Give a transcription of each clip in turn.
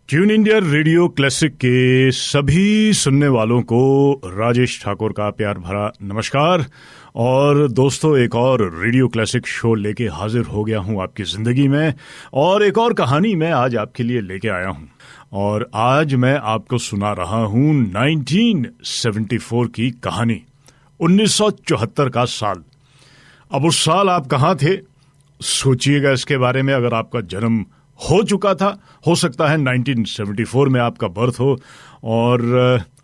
Tune India radio classic के सभी सुनने वालों को राजेश ठाकुर का प्यार भरा नमस्कार। और दोस्तों, एक और रेडियो क्लासिक शो लेके हाजिर हो गया हूं आपकी जिंदगी में, और एक और कहानी मैं आज आपके लिए लेके आया हूं। और आज मैं आपको सुना रहा हूं 1974 की कहानी, 1974 का साल। अब उस साल आप कहां थे सोचिएगा इसके बारे में। अगर आपका जन्म हो चुका था, हो सकता है 1974 में आपका बर्थ हो। और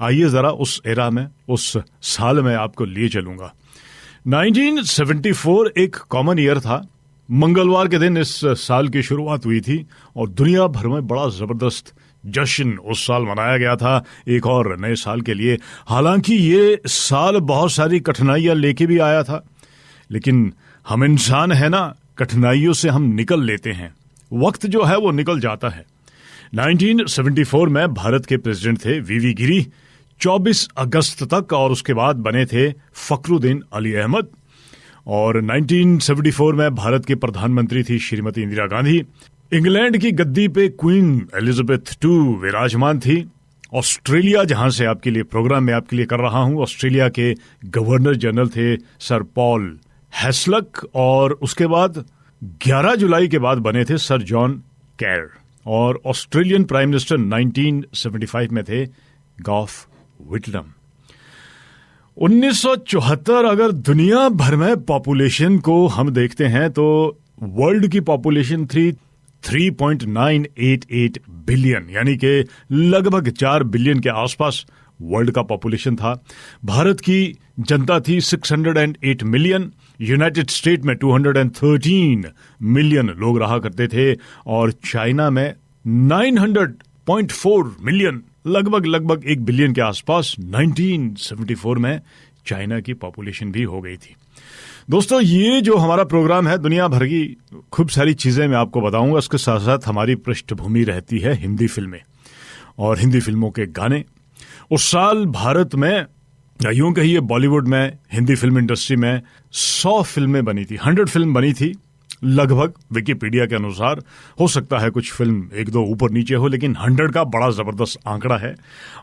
आइए जरा उस एरा में, उस साल में आपको लिए चलूंगा। 1974 एक कॉमन ईयर था। मंगलवार के दिन इस साल की शुरुआत हुई थी और दुनिया भर में बड़ा जबरदस्त जश्न उस साल मनाया गया था एक और नए साल के लिए। हालांकि ये साल बहुत सारी कठिनाइयां लेके भी आया था, लेकिन हम इंसान है ना, कठिनाइयों से हम निकल लेते हैं। वक्त जो है वो निकल जाता है। 1974 में भारत के प्रेसिडेंट थे वीवी गिरी 24 अगस्त तक, और उसके बाद बने थे फखरुद्दीन अली अहमद। और 1974 में भारत की प्रधानमंत्री थी श्रीमती इंदिरा गांधी। इंग्लैंड की गद्दी पे क्वीन एलिजाबेथ II विराजमान थी। ऑस्ट्रेलिया, जहां से आपके लिए प्रोग्राम में आपके लिए कर रहा हूं, ऑस्ट्रेलिया के गवर्नर जनरल थे सर पॉल हैस्लक। और उसके बाद 11 जुलाई के बाद बने थे सर जॉन कैर। और ऑस्ट्रेलियन प्राइम मिनिस्टर 1975 में थे गॉफ विटलम। 1974 अगर दुनिया भर में पॉपुलेशन को हम देखते हैं तो वर्ल्ड की पॉपुलेशन थी 3.988 बिलियन, यानी कि लगभग 4 बिलियन के आसपास वर्ल्ड का पॉपुलेशन था। भारत की जनता थी 608 मिलियन। यूनाइटेड स्टेट में 213 मिलियन लोग रहा करते थे। और चाइना में 900.4 मिलियन, लगभग 1 बिलियन के आसपास 1974 में चाइना की पॉपुलेशन भी हो गई थी। दोस्तों, ये जो हमारा प्रोग्राम है, दुनिया भर की खूब सारी चीजें मैं आपको बताऊंगा। इसके साथ साथ हमारी पृष्ठभूमि रहती है हिंदी फिल्में और हिंदी फिल्मों के गाने। उस साल भारत में, यूं कहिए बॉलीवुड में, हिंदी फिल्म इंडस्ट्री में 100 फिल्में बनी थी, 100 फिल्म बनी थी लगभग, विकिपीडिया के अनुसार। हो सकता है कुछ फिल्म एक दो ऊपर नीचे हो, लेकिन 100 का बड़ा जबरदस्त आंकड़ा है।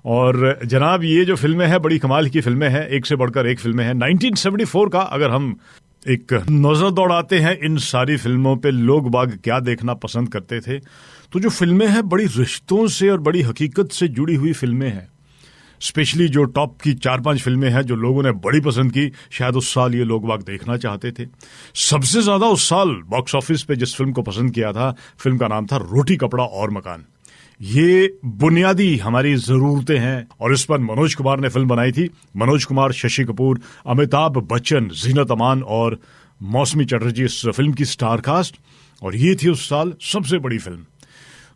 और जनाब, ये जो फिल्में हैं बड़ी कमाल की फिल्में हैं, एक से बढ़कर एक फिल्में हैं। 1974 का अगर हम एक नजर दौड़ाते हैं इन सारी फिल्मों पे, लोग बाग क्या देखना पसंद करते थे, तो जो फिल्में हैं बड़ी रिश्तों से और बड़ी हकीकत से जुड़ी हुई फिल्में हैं। स्पेशली जो टॉप की 4-5 फिल्में हैं जो लोगों ने बड़ी पसंद की, शायद उस साल ये लोग बाग देखना चाहते थे। सबसे ज्यादा उस साल बॉक्स ऑफिस पे जिस फिल्म को पसंद किया था, फिल्म का नाम था रोटी कपड़ा और मकान। ये बुनियादी हमारी जरूरतें हैं और इस पर मनोज कुमार ने फिल्म बनाई थी। मनोज कुमार, शशि कपूर, अमिताभ बच्चन, जीनत अमान और मौसमी चटर्जी इस फिल्म की स्टार कास्ट। और ये थी उस साल सबसे बड़ी फिल्म।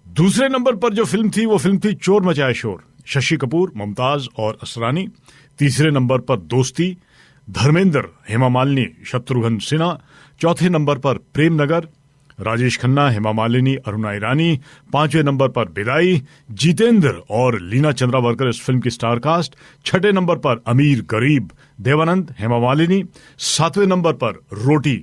दूसरे नंबर पर जो फिल्म थी वो फिल्म थी चोर मचाए शोर, शशि कपूर, मुमताज और असरानी। तीसरे नंबर पर दोस्ती, धर्मेंद्र, हेमा मालिनी, शत्रुघ्न सिन्हा। चौथे नंबर पर प्रेम नगर, राजेश खन्ना, हेमा मालिनी, अरुणा ईरानी। पांचवें नंबर पर विदाई, जितेंद्र और लीना चंद्रावरकर इस फिल्म की स्टार कास्ट। छठे नंबर पर अमीर गरीब, देवानंद, हेमा मालिनी। सातवें नंबर पर रोटी,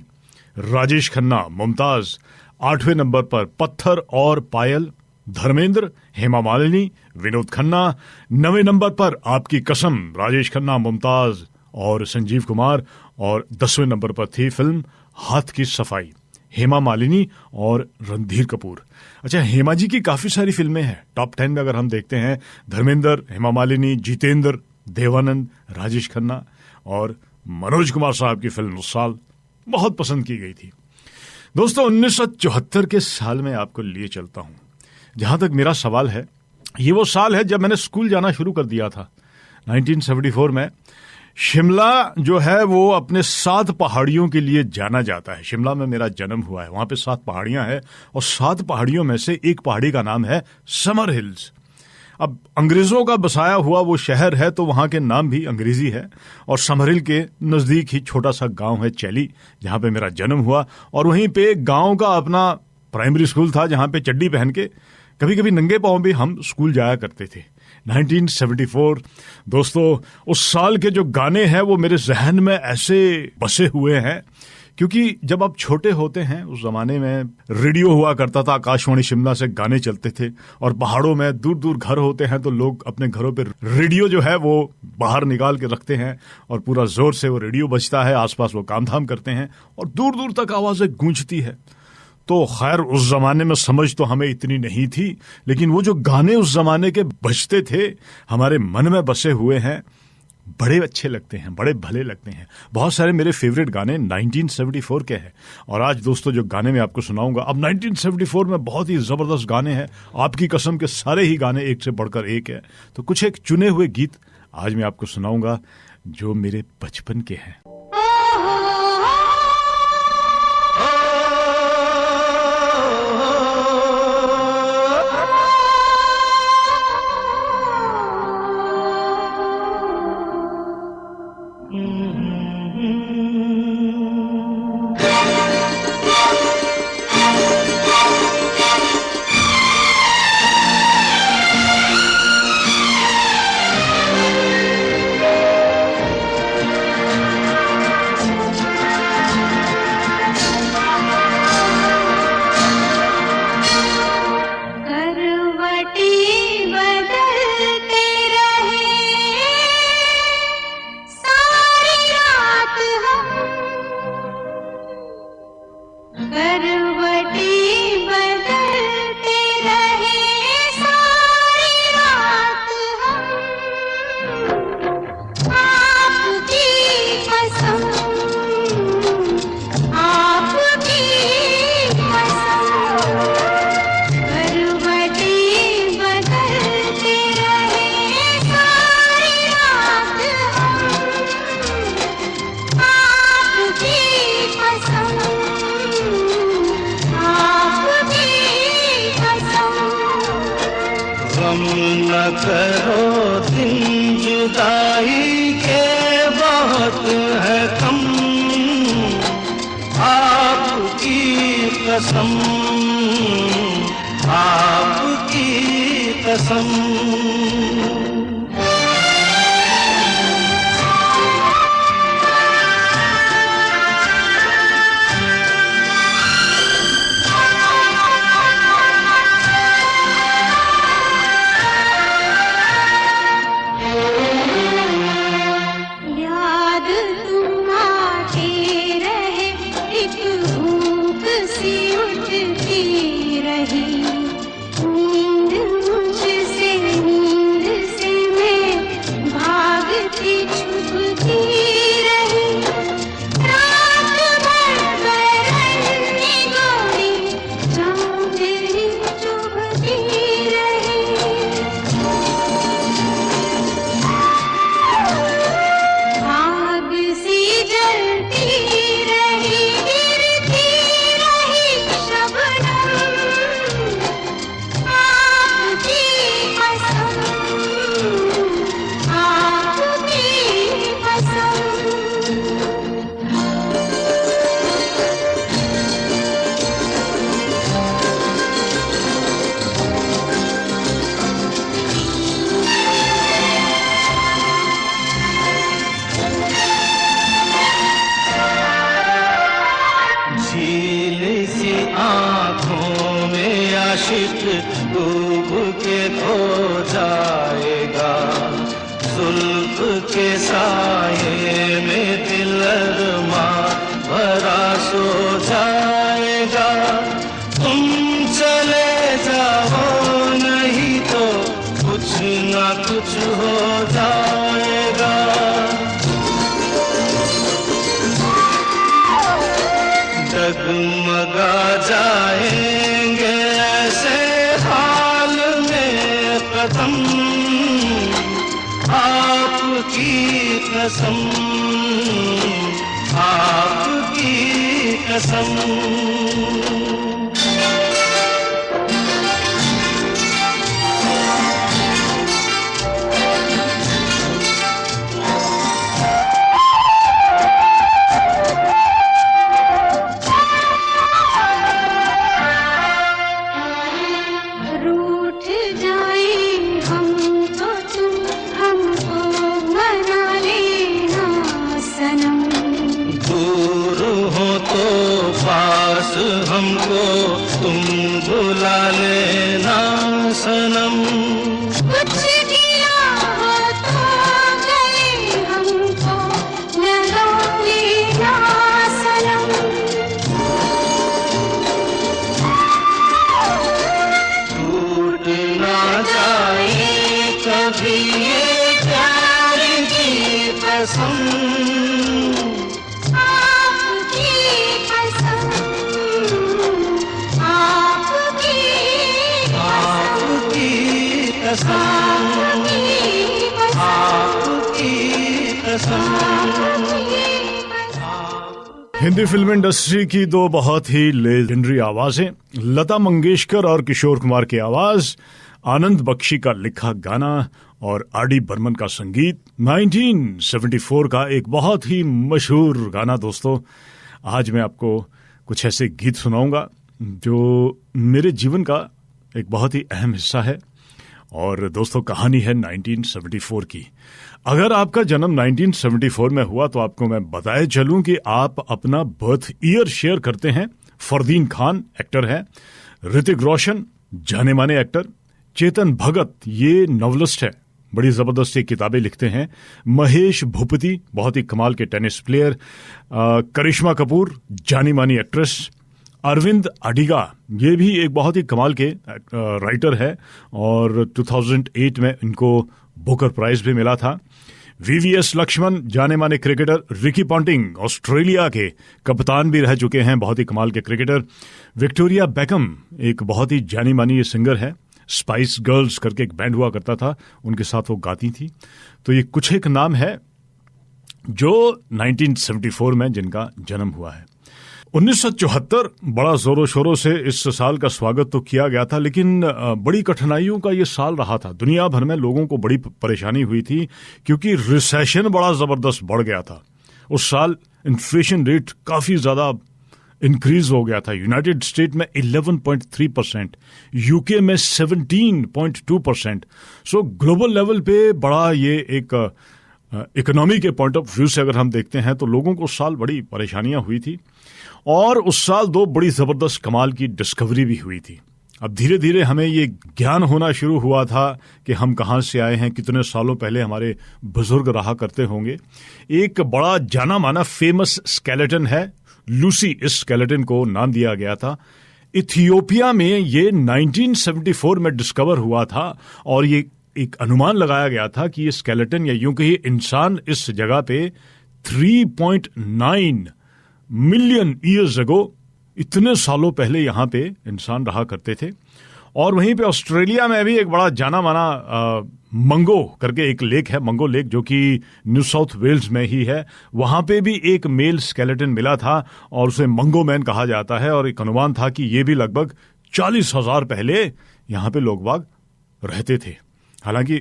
राजेश खन्ना, मुमताज। आठवें नंबर पर पत्थर और पायल, धर्मेंद्र, हेमा मालिनी, विनोद खन्ना। 9वें नंबर पर आपकी कसम, राजेश खन्ना, मुमताज और संजीव कुमार। और 10वें नंबर पर थी फिल्म हाथ की सफाई, हेमा मालिनी और रणधीर कपूर। अच्छा, हेमा जी की काफी सारी फिल्में हैं। टॉप 10 में अगर हम देखते हैं, धर्मेंद्र, हेमा मालिनी, जितेंद्र, देवानंद, राजेश खन्ना और मनोज कुमार साहब की फिल्म उस साल बहुत पसंद की गई थी। दोस्तों, 1974 के साल में आपको लिए चलता हूं। जहां तक मेरा सवाल है, ये वो साल है जब मैंने स्कूल जाना शुरू कर दिया था। 1974 में शिमला जो है वो अपने 7 पहाड़ियों के लिए जाना जाता है। शिमला में मेरा जन्म हुआ है, वहां पे 7 पहाड़ियां हैं और 7 पहाड़ियों में से एक पहाड़ी का नाम है समर हिल्स। अब अंग्रेजों का बसाया हुआ वो शहर है तो वहां के नाम भी अंग्रेजी है। और समर हिल के नजदीक ही छोटा सा गांव है चैली, जहां पे मेरा जन्म हुआ। और वहीं पे गांव का अपना प्राइमरी स्कूल था, जहां पे चड्डी पहन के कभी कभी नंगे पांव भी हम स्कूल जाया करते थे। 1974 दोस्तों, उस साल के जो गाने हैं वो मेरे जहन में ऐसे बसे हुए हैं क्योंकि जब आप छोटे होते हैं, उस जमाने में रेडियो हुआ करता था, आकाशवाणी शिमला से गाने चलते थे, और पहाड़ों में दूर दूर घर होते हैं तो लोग अपने घरों पे रेडियो जो है वो बाहर निकाल के रखते हैं और पूरा जोर से वो रेडियो बजता है, आसपास वो काम धाम करते हैं और दूर दूर तक आवाजें गूंजती है। तो खैर उस जमाने में समझ तो हमें इतनी नहीं थी, लेकिन वो जो गाने उस जमाने के बजते थे हमारे मन में बसे हुए हैं, बड़े अच्छे लगते हैं, बड़े भले लगते हैं। बहुत सारे मेरे फेवरेट गाने 1974 के हैं, और आज दोस्तों जो गाने मैं आपको सुनाऊंगा, अब 1974 में बहुत ही जबरदस्त गाने हैं, आपकी कसम के सारे ही गाने एक से बढ़कर एक है। तो कुछ एक चुने हुए गीत आज मैं आपको सुनाऊंगा जो मेरे बचपन के हैं। दूर हो तो बस हमको तुम भुला लेना सनम। कुछ गिला हो तो गले हमको लगा लेना सनम। टूट ना जाए कभी ये प्यार की कसम। आपकी कसम, आपकी कसम, आपकी कसम। हिंदी फिल्म इंडस्ट्री की दो बहुत ही लेजेंडरी आवाजें, लता मंगेशकर और किशोर कुमार की आवाज, आनंद बख्शी का लिखा गाना और आर.डी. बर्मन का संगीत। 1974 का एक बहुत ही मशहूर गाना। दोस्तों, आज मैं आपको कुछ ऐसे गीत सुनाऊंगा जो मेरे जीवन का एक बहुत ही अहम हिस्सा है। और दोस्तों, कहानी है 1974 की। अगर आपका जन्म 1974 में हुआ तो आपको मैं बताए चलूं कि आप अपना बर्थ ईयर शेयर करते हैं। फरदीन खान एक्टर है, ऋतिक रोशन जाने माने एक्टर, चेतन भगत ये नॉवलिस्ट है, बड़ी जबरदस्त किताबें लिखते हैं, महेश भूपति बहुत ही कमाल के टेनिस प्लेयर, करिश्मा कपूर जानी मानी एक्ट्रेस, अरविंद अडिगा ये भी एक बहुत ही कमाल के राइटर है और 2008 में इनको बुकर प्राइज भी मिला था। वीवीएस लक्ष्मण जाने माने क्रिकेटर, रिकी पॉन्टिंग ऑस्ट्रेलिया के कप्तान भी रह चुके हैं, बहुत ही कमाल के क्रिकेटर, विक्टोरिया बेकम एक बहुत ही जानी मानी सिंगर है, स्पाइस गर्ल्स करके एक बैंड हुआ करता था, उनके साथ वो गाती थी। तो ये कुछ एक नाम है जो 1974 में जिनका जन्म हुआ है। 1974 बड़ा जोरों शोरों से इस साल का स्वागत तो किया गया था, लेकिन बड़ी कठिनाइयों का ये साल रहा था। दुनिया भर में लोगों को बड़ी परेशानी हुई थी क्योंकि रिसेशन बड़ा जबरदस्त बढ़ गया था। उस साल इन्फ्लेशन रेट काफी ज्यादा इंक्रीज हो गया था। यूनाइटेड स्टेट में 11.3%, यूके में 17.2%। सो ग्लोबल लेवल पे बड़ा ये एक इकोनॉमी के पॉइंट ऑफ व्यू से अगर हम देखते हैं तो लोगों को उस साल बड़ी परेशानियां हुई थी। और उस साल दो बड़ी जबरदस्त कमाल की डिस्कवरी भी हुई थी। अब धीरे धीरे हमें ये ज्ञान होना शुरू हुआ था कि हम कहां से आए हैं, कितने सालों पहले हमारे बुजुर्ग रहा करते होंगे। एक बड़ा जाना माना फेमस स्केलेटन है लूसी, इस स्केलेटन को नाम दिया गया था। इथियोपिया में ये 1974 में डिस्कवर हुआ था और ये एक अनुमान लगाया गया था कि ये स्केलेटन या यूं कहिए इंसान इस जगह पे 3.9 मिलियन ईयर्स अगो, इतने सालों पहले यहां पे इंसान रहा करते थे। और वहीं पे ऑस्ट्रेलिया में भी एक बड़ा जाना माना मंगो करके एक लेक है, मंगो लेक, जो कि न्यू साउथ वेल्स में ही है। वहां पे भी एक मेल स्केलेटन मिला था और उसे मंगो मैन कहा जाता है। और एक अनुमान था कि ये भी लगभग 40,000 पहले यहां पे लोग बाग रहते थे। हालांकि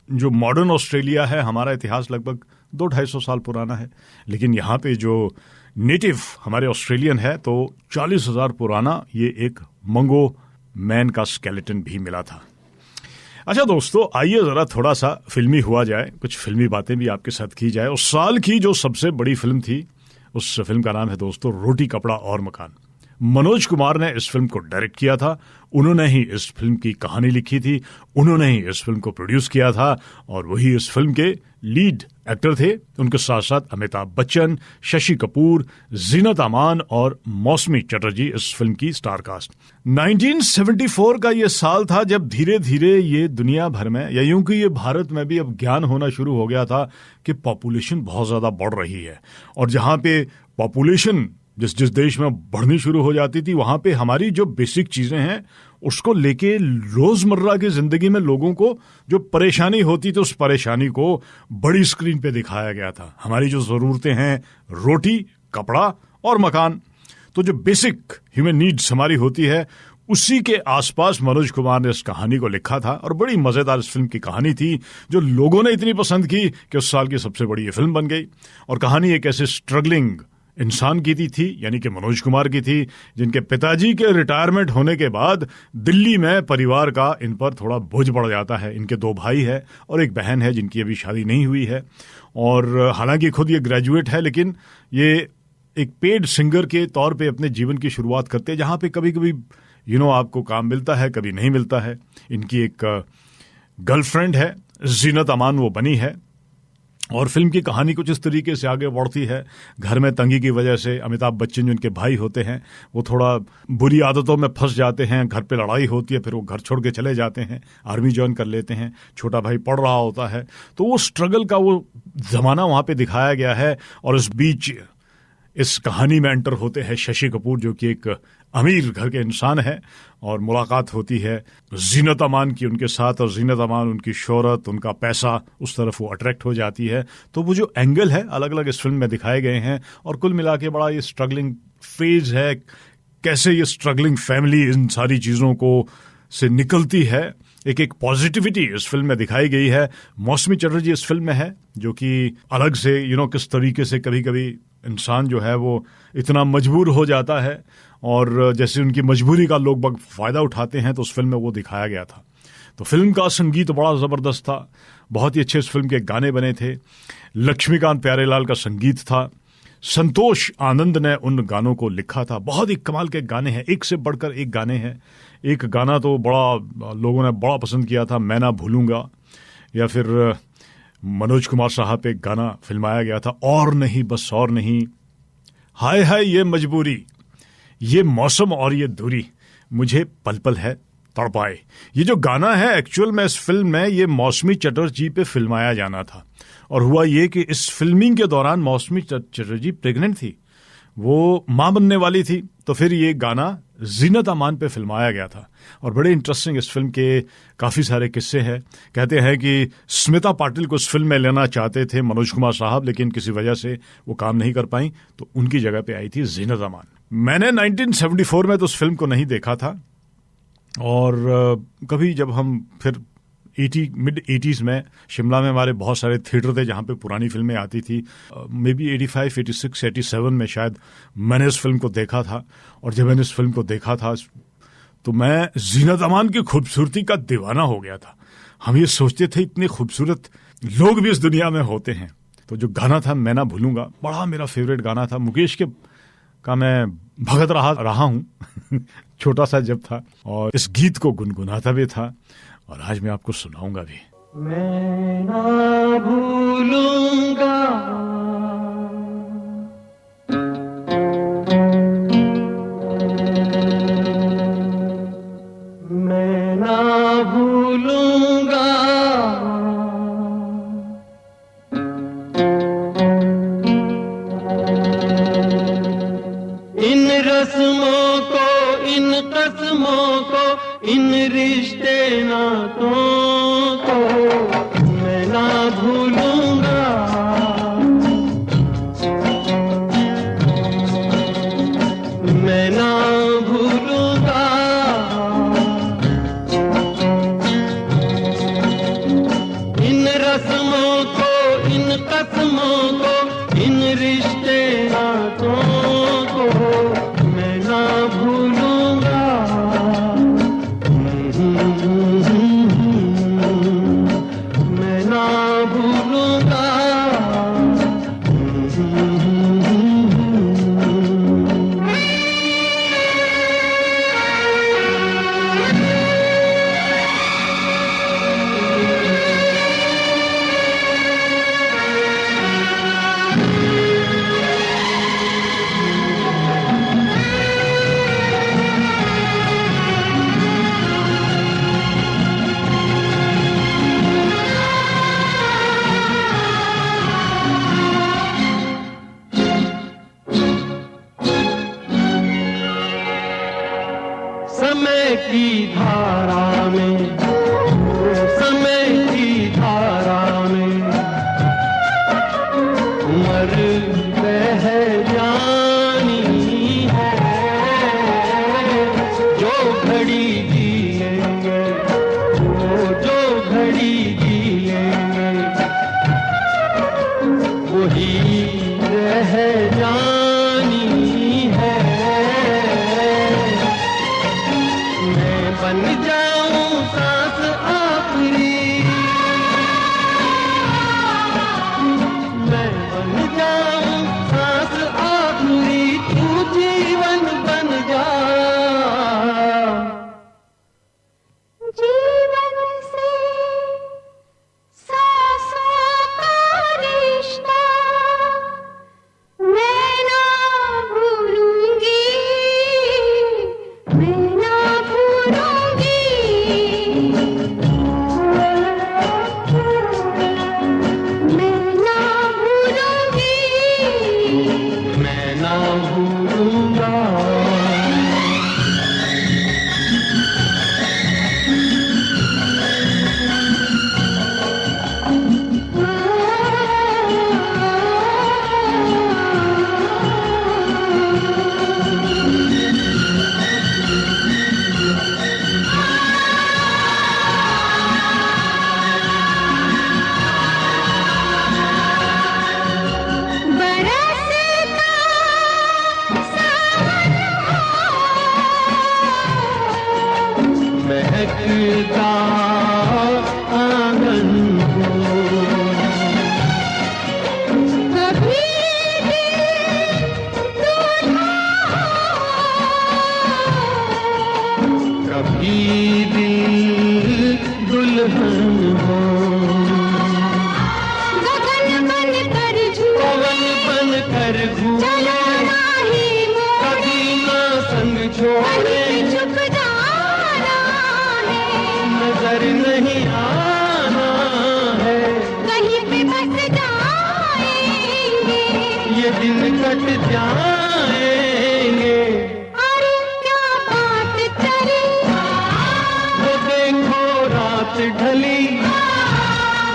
जो मॉडर्न ऑस्ट्रेलिया है, हमारा इतिहास लगभग 200-250 साल पुराना है, लेकिन यहाँ पे जो नेटिव हमारे ऑस्ट्रेलियन है तो 40,000 पुराना ये एक मंगो मैन का स्केलेटन भी मिला था। अच्छा दोस्तों, आइए जरा थोड़ा सा फिल्मी हुआ जाए, कुछ फिल्मी बातें भी आपके साथ की जाए। उस साल की जो सबसे बड़ी फिल्म थी, उस फिल्म का नाम है दोस्तों रोटी कपड़ा और मकान। मनोज कुमार ने इस फिल्म को डायरेक्ट किया था, उन्होंने ही इस फिल्म की कहानी लिखी थी, उन्होंने ही इस फिल्म को प्रोड्यूस किया था और वही इस फिल्म के लीड एक्टर थे। उनके साथ साथ अमिताभ बच्चन, शशि कपूर, जीनत अमान और मौसमी चटर्जी इस फिल्म की स्टार कास्ट। 1974 का ये साल था जब धीरे धीरे ये दुनिया भर में, या यूं कि ये भारत में भी अब ज्ञान होना शुरू हो गया था कि पॉपुलेशन बहुत ज्यादा बढ़ रही है। और जहां पे पॉपुलेशन जिस देश में बढ़नी शुरू हो जाती थी, वहां पे हमारी जो बेसिक चीजें हैं उसको लेके रोजमर्रा की जिंदगी में लोगों को जो परेशानी होती थी, उस परेशानी को बड़ी स्क्रीन पे दिखाया गया था। हमारी जो जरूरतें हैं, रोटी, कपड़ा और मकान, तो जो बेसिक ह्यूमन नीड्स हमारी होती है, उसी के आसपास मनोज कुमार ने इस कहानी को लिखा था। और बड़ी मजेदार इस फिल्म की कहानी थी जो लोगों ने इतनी पसंद की कि उस साल की सबसे बड़ी ये फिल्म बन गई। और कहानी एक ऐसे स्ट्रगलिंग इंसान की थी, यानी कि मनोज कुमार की थी, जिनके पिताजी के रिटायरमेंट होने के बाद दिल्ली में परिवार का इन पर थोड़ा बोझ पड़ जाता है। इनके 2 भाई है और एक बहन है जिनकी अभी शादी नहीं हुई है। और हालांकि खुद ये ग्रेजुएट है, लेकिन ये एक पेड सिंगर के तौर पे अपने जीवन की शुरुआत करते हैं, जहां पे कभी कभी आपको काम मिलता है, कभी नहीं मिलता है। इनकी एक गर्लफ्रेंड है, जीनत अमान वो बनी है, और फिल्म की कहानी कुछ इस तरीके से आगे बढ़ती है। घर में तंगी की वजह से अमिताभ बच्चन जो उनके भाई होते हैं वो थोड़ा बुरी आदतों में फंस जाते हैं, घर पे लड़ाई होती है, फिर वो घर छोड़ के चले जाते हैं, आर्मी ज्वाइन कर लेते हैं, छोटा भाई पढ़ रहा होता है। तो वो स्ट्रगल का वो जमाना वहां पे दिखाया गया है। और इस बीच इस कहानी में एंटर होते हैं शशि कपूर, जो कि एक अमीर घर के इंसान है, और मुलाकात होती है जीनत अमान की उनके साथ, और जीनत अमान उनकी शोहरत, उनका पैसा, उस तरफ वो अट्रैक्ट हो जाती है। तो वो जो एंगल है अलग अलग इस फिल्म में दिखाए गए हैं, और कुल मिला के बड़ा ये स्ट्रगलिंग फेज है, कैसे ये स्ट्रगलिंग फैमिली इन सारी चीज़ों को से निकलती है। एक पॉजिटिविटी इस फिल्म में दिखाई गई है। मौसमी चटर्जी इस फिल्म में है, जो कि अलग से किस तरीके से कभी कभी इंसान जो है वो इतना मजबूर हो जाता है, और जैसे उनकी मजबूरी का लोग फायदा उठाते हैं, तो उस फिल्म में वो दिखाया गया था। तो फिल्म का संगीत बड़ा जबरदस्त था, बहुत ही अच्छे इस फिल्म के गाने बने थे। लक्ष्मीकांत प्यारेलाल का संगीत था, संतोष आनंद ने उन गानों को लिखा था। बहुत ही कमाल के गाने हैं, एक से बढ़कर एक गाने हैं। एक गाना तो बड़ा लोगों ने बड़ा पसंद किया था, मैं ना भूलूंगा, या फिर मनोज कुमार साहब पे एक गाना फिल्माया गया था, और नहीं बस और नहीं, हाय हाय ये मजबूरी, ये मौसम और ये दूरी, मुझे पल पल है तड़पाए। ये जो गाना है एक्चुअल में इस फिल्म में ये मौसमी चटर्जी पे फिल्माया जाना था, और हुआ ये कि इस फिल्मिंग के दौरान मौसमी चटर्जी प्रेग्नेंट थी, वो मां बनने वाली थी। तो फिर ये गाना जीनत अमान पे फिल्माया गया था। और बड़े इंटरेस्टिंग इस फिल्म के काफ़ी सारे किस्से हैं। कहते हैं कि स्मिता पाटिल को इस फिल्म में लेना चाहते थे मनोज कुमार साहब, लेकिन किसी वजह से वो काम नहीं कर पाई, तो उनकी जगह पे आई थी जीनत अमान। मैंने 1974 में तो उस फिल्म को नहीं देखा था, और कभी जब हम फिर मिड 80s में शिमला में हमारे बहुत सारे थिएटर थे जहाँ पे पुरानी फिल्में आती थी, मे बी 85, 86, 87 में शायद मैंने इस फिल्म को देखा था। और जब मैंने इस फिल्म को देखा था तो मैं जीनत अमान की खूबसूरती का दीवाना हो गया था। हम ये सोचते थे इतने खूबसूरत लोग भी इस दुनिया में होते हैं। तो जो गाना था मैं ना भूलूंगा, बड़ा मेरा फेवरेट गाना था। मुकेश का मैं भगत रहा हूँ छोटा सा जब था, और इस गीत को गुनगुनाता भी था, और आज मैं आपको सुनाऊंगा भी। मैं ना भूलूंगा मैं ना भूलूंगा इन रस्मों को, इन कस्मों को, इन रिश्ते नातों को मैं ना भूलूंगा दुल्हन हो। गगन बन कर झूले पवन बन कर घूमे, चलना ही मोड़े, कभी ना संग छोड़े, कहीं चुप जाना है, नजर नहीं आना है। कहीं पे बस जाएंगे, ये दिन कट जाएंगे। अरे क्या बात चली, वो देखो रात ढली,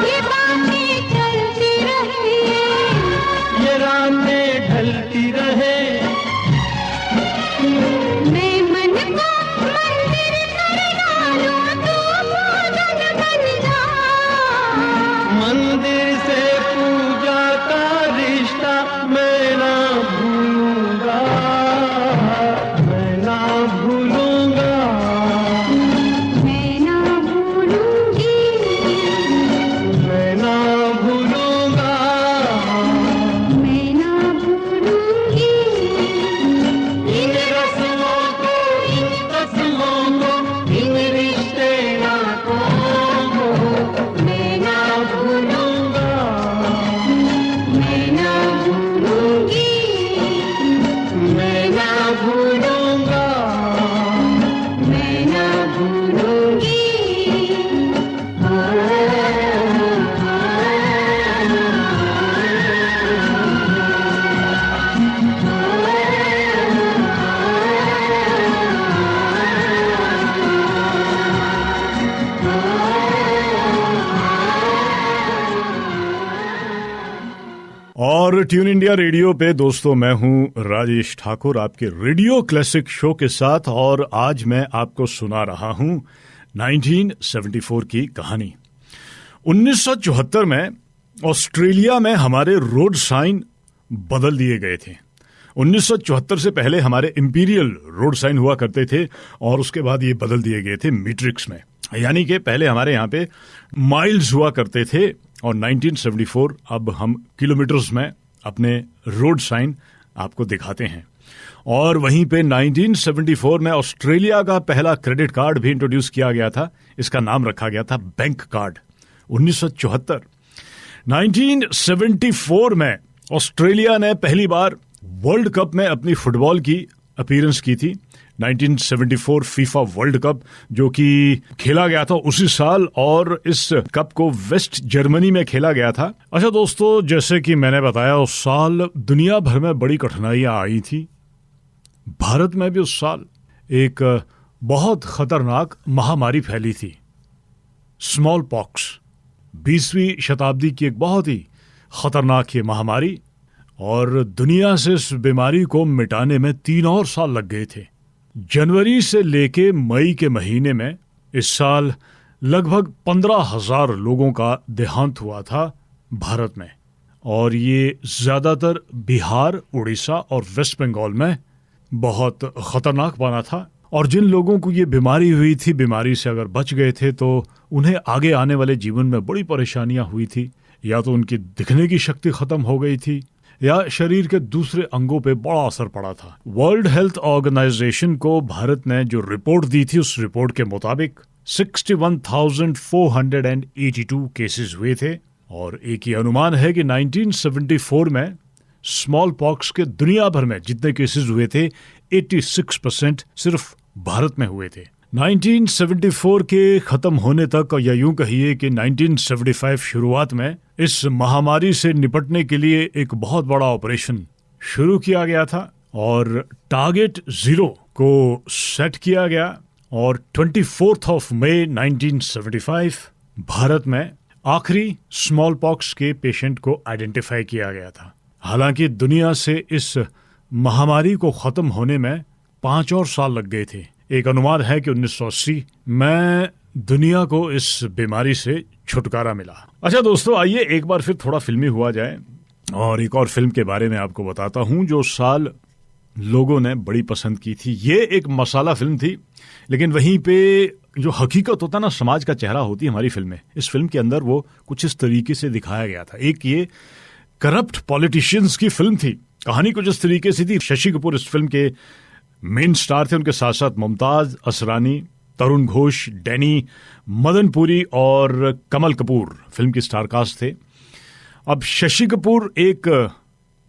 ये बातें चलती रही, ये रातें ढलती रहे। मैं मन को मंदिर कर डालूं, तू पूजन बन जा। मंदिर से पूजा का रिश्ता मैं ना भूलूंगा, मैं ना भूलूंगा। मैं ना भूलूंगी, मैं ना भूलूंगा। मैं ना भूलूंगी, इन रस्मों को, इन रस्मों को, इन रिश्ते नातों को मैं ना भूलूंगा, मैं ना भूलूंगी, मैं ना भूलूंगा। मैं ना भूलूंगी। और ट्यून इंडिया रेडियो पे दोस्तों मैं हूं राजेश ठाकुर आपके रेडियो क्लासिक शो के साथ, और आज मैं आपको सुना रहा हूं 1974 की कहानी। 1974 में ऑस्ट्रेलिया में हमारे रोड साइन बदल दिए गए थे। 1974 से पहले हमारे इंपीरियल रोड साइन हुआ करते थे और उसके बाद ये बदल दिए गए थे मीट्रिक्स में, यानी कि पहले हमारे यहाँ पे माइल्स हुआ करते थे और 1974 अब हम किलोमीटर्स में अपने रोड साइन आपको दिखाते हैं। और वहीं पे 1974 में ऑस्ट्रेलिया का पहला क्रेडिट कार्ड भी इंट्रोड्यूस किया गया था, इसका नाम रखा गया था बैंक कार्ड। 1974 1974 में ऑस्ट्रेलिया ने पहली बार वर्ल्ड कप में अपनी फुटबॉल की अपीयरेंस की थी। 1974 फीफा वर्ल्ड कप जो कि खेला गया था उसी साल, और इस कप को वेस्ट जर्मनी में खेला गया था। अच्छा दोस्तों, जैसे कि मैंने बताया उस साल दुनिया भर में बड़ी कठिनाइयां आई थी। भारत में भी उस साल एक बहुत खतरनाक महामारी फैली थी, स्मॉल पॉक्स। 20वीं शताब्दी की एक बहुत ही खतरनाक ये महामारी, और दुनिया से इस बीमारी को मिटाने में 3 और साल लग गए थे। जनवरी से लेके मई के महीने में इस साल लगभग 15,000 लोगों का देहांत हुआ था भारत में, और ये ज्यादातर बिहार, उड़ीसा और वेस्ट बंगाल में बहुत खतरनाक बना था। और जिन लोगों को ये बीमारी हुई थी, बीमारी से अगर बच गए थे तो उन्हें आगे आने वाले जीवन में बड़ी परेशानियां हुई थी। या तो उनकी दिखने की शक्ति खत्म हो गई थी, या शरीर के दूसरे अंगों पे बड़ा असर पड़ा था। वर्ल्ड हेल्थ ऑर्गेनाइजेशन को भारत ने जो रिपोर्ट दी थी, उस रिपोर्ट के मुताबिक 61,482 केसेस हुए थे, और एक ही अनुमान है कि 1974 में स्मॉल पॉक्स के दुनिया भर में जितने केसेस हुए थे 86% सिर्फ भारत में हुए थे। 1974 के खत्म होने तक, या यूं कहिए कि 1975 शुरुआत में, इस महामारी से निपटने के लिए एक बहुत बड़ा ऑपरेशन शुरू किया गया था और टारगेट 0 को सेट किया गया। और 24 मई 1975 भारत में आखिरी स्मॉल पॉक्स के पेशेंट को आइडेंटिफाई किया गया था। हालांकि दुनिया से इस महामारी को खत्म होने में 5 और साल लग गए थे। एक अनुमान है कि 1980 में दुनिया को इस बीमारी से छुटकारा मिला। अच्छा दोस्तों, आइए एक बार फिर थोड़ा फिल्मी हुआ जाए और एक और फिल्म के बारे में आपको बताता हूं जो साल लोगों ने बड़ी पसंद की थी। ये एक मसाला फिल्म थी, लेकिन वहीं पे जो हकीकत होता ना, समाज का चेहरा होती है हमारी फिल्म में। इस फिल्म के अंदर वो कुछ इस तरीके से दिखाया गया था। एक ये करप्ट पॉलिटिशियंस की फिल्म थी। कहानी कुछ इस तरीके से थी। शशि कपूर इस फिल्म के मेन स्टार थे, उनके साथ साथ मुमताज, असरानी, तरुण घोष, डैनी, मदन पुरी और कमल कपूर फिल्म की स्टारकास्ट थे। अब शशि कपूर एक